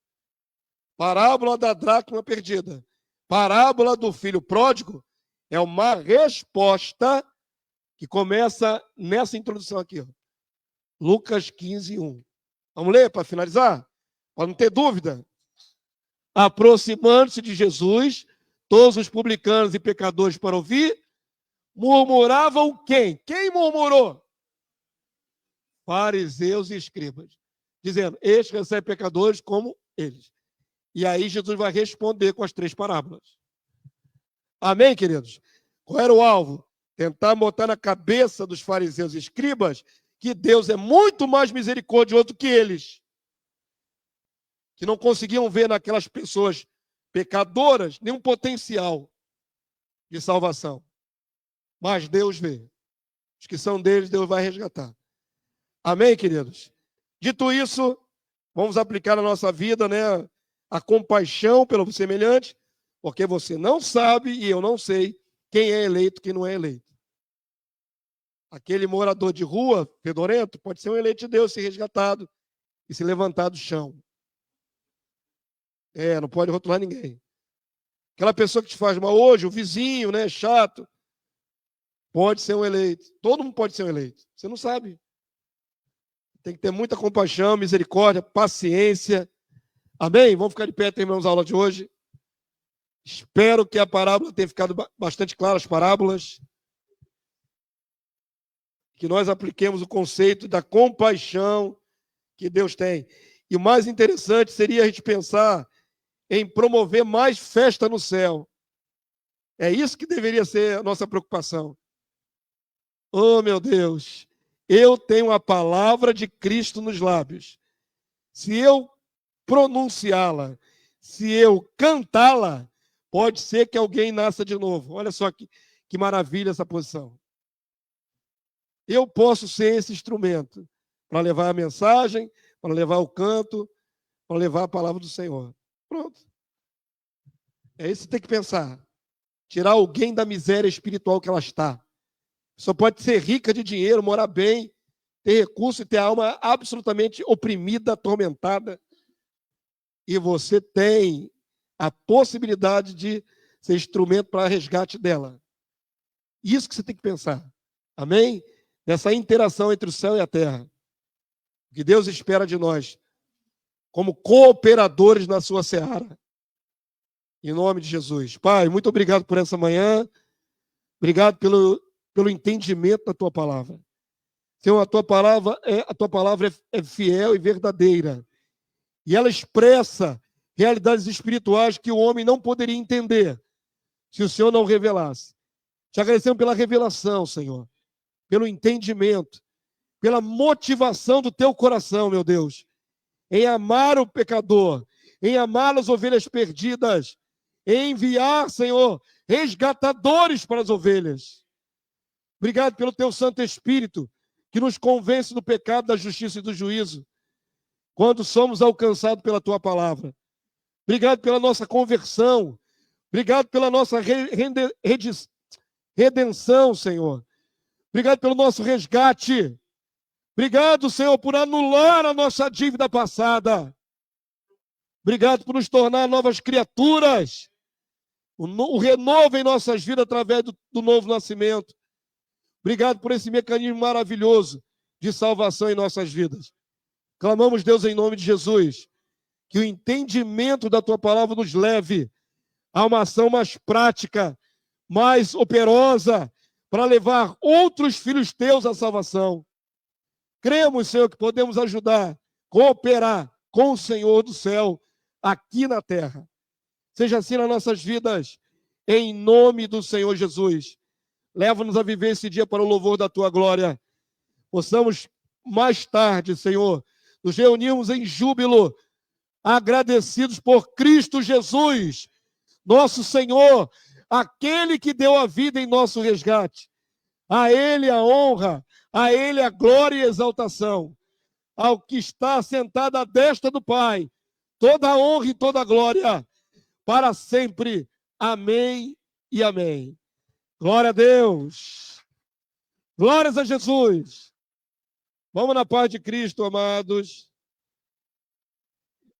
parábola da dracma perdida, parábola do filho pródigo é uma resposta que começa nessa introdução aqui. Ó. Lucas 15, 1. Vamos ler para finalizar? Para não ter dúvida. Aproximando-se de Jesus, todos os publicanos e pecadores para ouvir, murmuravam quem? Quem murmurou? Fariseus e escribas. Dizendo, estes recebem pecadores como eles. E aí Jesus vai responder com as 3 parábolas. Amém, queridos? Qual era o alvo? Tentar botar na cabeça dos fariseus e escribas que Deus é muito mais misericordioso que eles. Que não conseguiam ver naquelas pessoas pecadoras nenhum potencial de salvação. Mas Deus vê. Os que são deles, Deus vai resgatar. Amém, queridos? Dito isso, vamos aplicar na nossa vida, né, a compaixão pelo semelhante, porque você não sabe e eu não sei quem é eleito e quem não é eleito. Aquele morador de rua, fedorento, pode ser um eleito de Deus, ser resgatado e se levantar do chão. Não pode rotular ninguém. Aquela pessoa que te faz mal hoje, o vizinho, né, chato, pode ser um eleito. Todo mundo pode ser um eleito. Você não sabe. Tem que ter muita compaixão, misericórdia, paciência. Amém? Vamos ficar de pé, terminamos a aula de hoje. Espero que a parábola tenha ficado bastante clara, as parábolas. Que nós apliquemos o conceito da compaixão que Deus tem. E o mais interessante seria a gente pensar em promover mais festa no céu. É isso que deveria ser a nossa preocupação. Oh, meu Deus, eu tenho a palavra de Cristo nos lábios. Se eu pronunciá-la, se eu cantá-la, pode ser que alguém nasça de novo. Olha só que maravilha essa posição. Eu posso ser esse instrumento para levar a mensagem, para levar o canto, para levar a palavra do Senhor. Pronto. É isso que tem que pensar. Tirar alguém da miséria espiritual que ela está. Só pode ser rica de dinheiro, morar bem, ter recurso e ter a alma absolutamente oprimida, atormentada. E você tem a possibilidade de ser instrumento para resgate dela. Isso que você tem que pensar. Amém? nessa interação entre o céu e a terra. O que Deus espera de nós, como cooperadores na sua seara. Em nome de Jesus. Pai, muito obrigado por essa manhã. Obrigado pelo entendimento da tua palavra. Senhor, a tua palavra é fiel e verdadeira. E ela expressa realidades espirituais que o homem não poderia entender se o Senhor não revelasse. Te agradecemos pela revelação, Senhor, pelo entendimento, pela motivação do teu coração, meu Deus, em amar o pecador, em amar as ovelhas perdidas, em enviar, Senhor, resgatadores para as ovelhas. Obrigado pelo teu Santo Espírito, que nos convence do pecado, da justiça e do juízo, quando somos alcançados pela tua palavra. Obrigado pela nossa conversão. Obrigado pela nossa redenção, Senhor. Obrigado pelo nosso resgate. Obrigado, Senhor, por anular a nossa dívida passada. Obrigado por nos tornar novas criaturas. O renovo em nossas vidas através do novo nascimento. Obrigado por esse mecanismo maravilhoso de salvação em nossas vidas. Clamamos, Deus, em nome de Jesus, que o entendimento da tua palavra nos leve a uma ação mais prática, mais operosa, para levar outros filhos teus à salvação. Cremos, Senhor, que podemos ajudar, cooperar com o Senhor do céu aqui na terra. Seja assim nas nossas vidas, em nome do Senhor Jesus. Leva-nos a viver esse dia para o louvor da tua glória. Possamos mais tarde, Senhor, nos reunirmos em júbilo, agradecidos por Cristo Jesus, nosso Senhor, aquele que deu a vida em nosso resgate. A Ele a honra, a Ele a glória e a exaltação. Ao que está sentado à destra do Pai, toda a honra e toda a glória, para sempre. Amém e amém. Glória a Deus. Glórias a Jesus. Vamos na paz de Cristo, amados.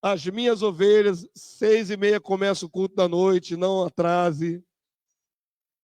As minhas ovelhas, 6:30 começa o culto da noite, não atrase.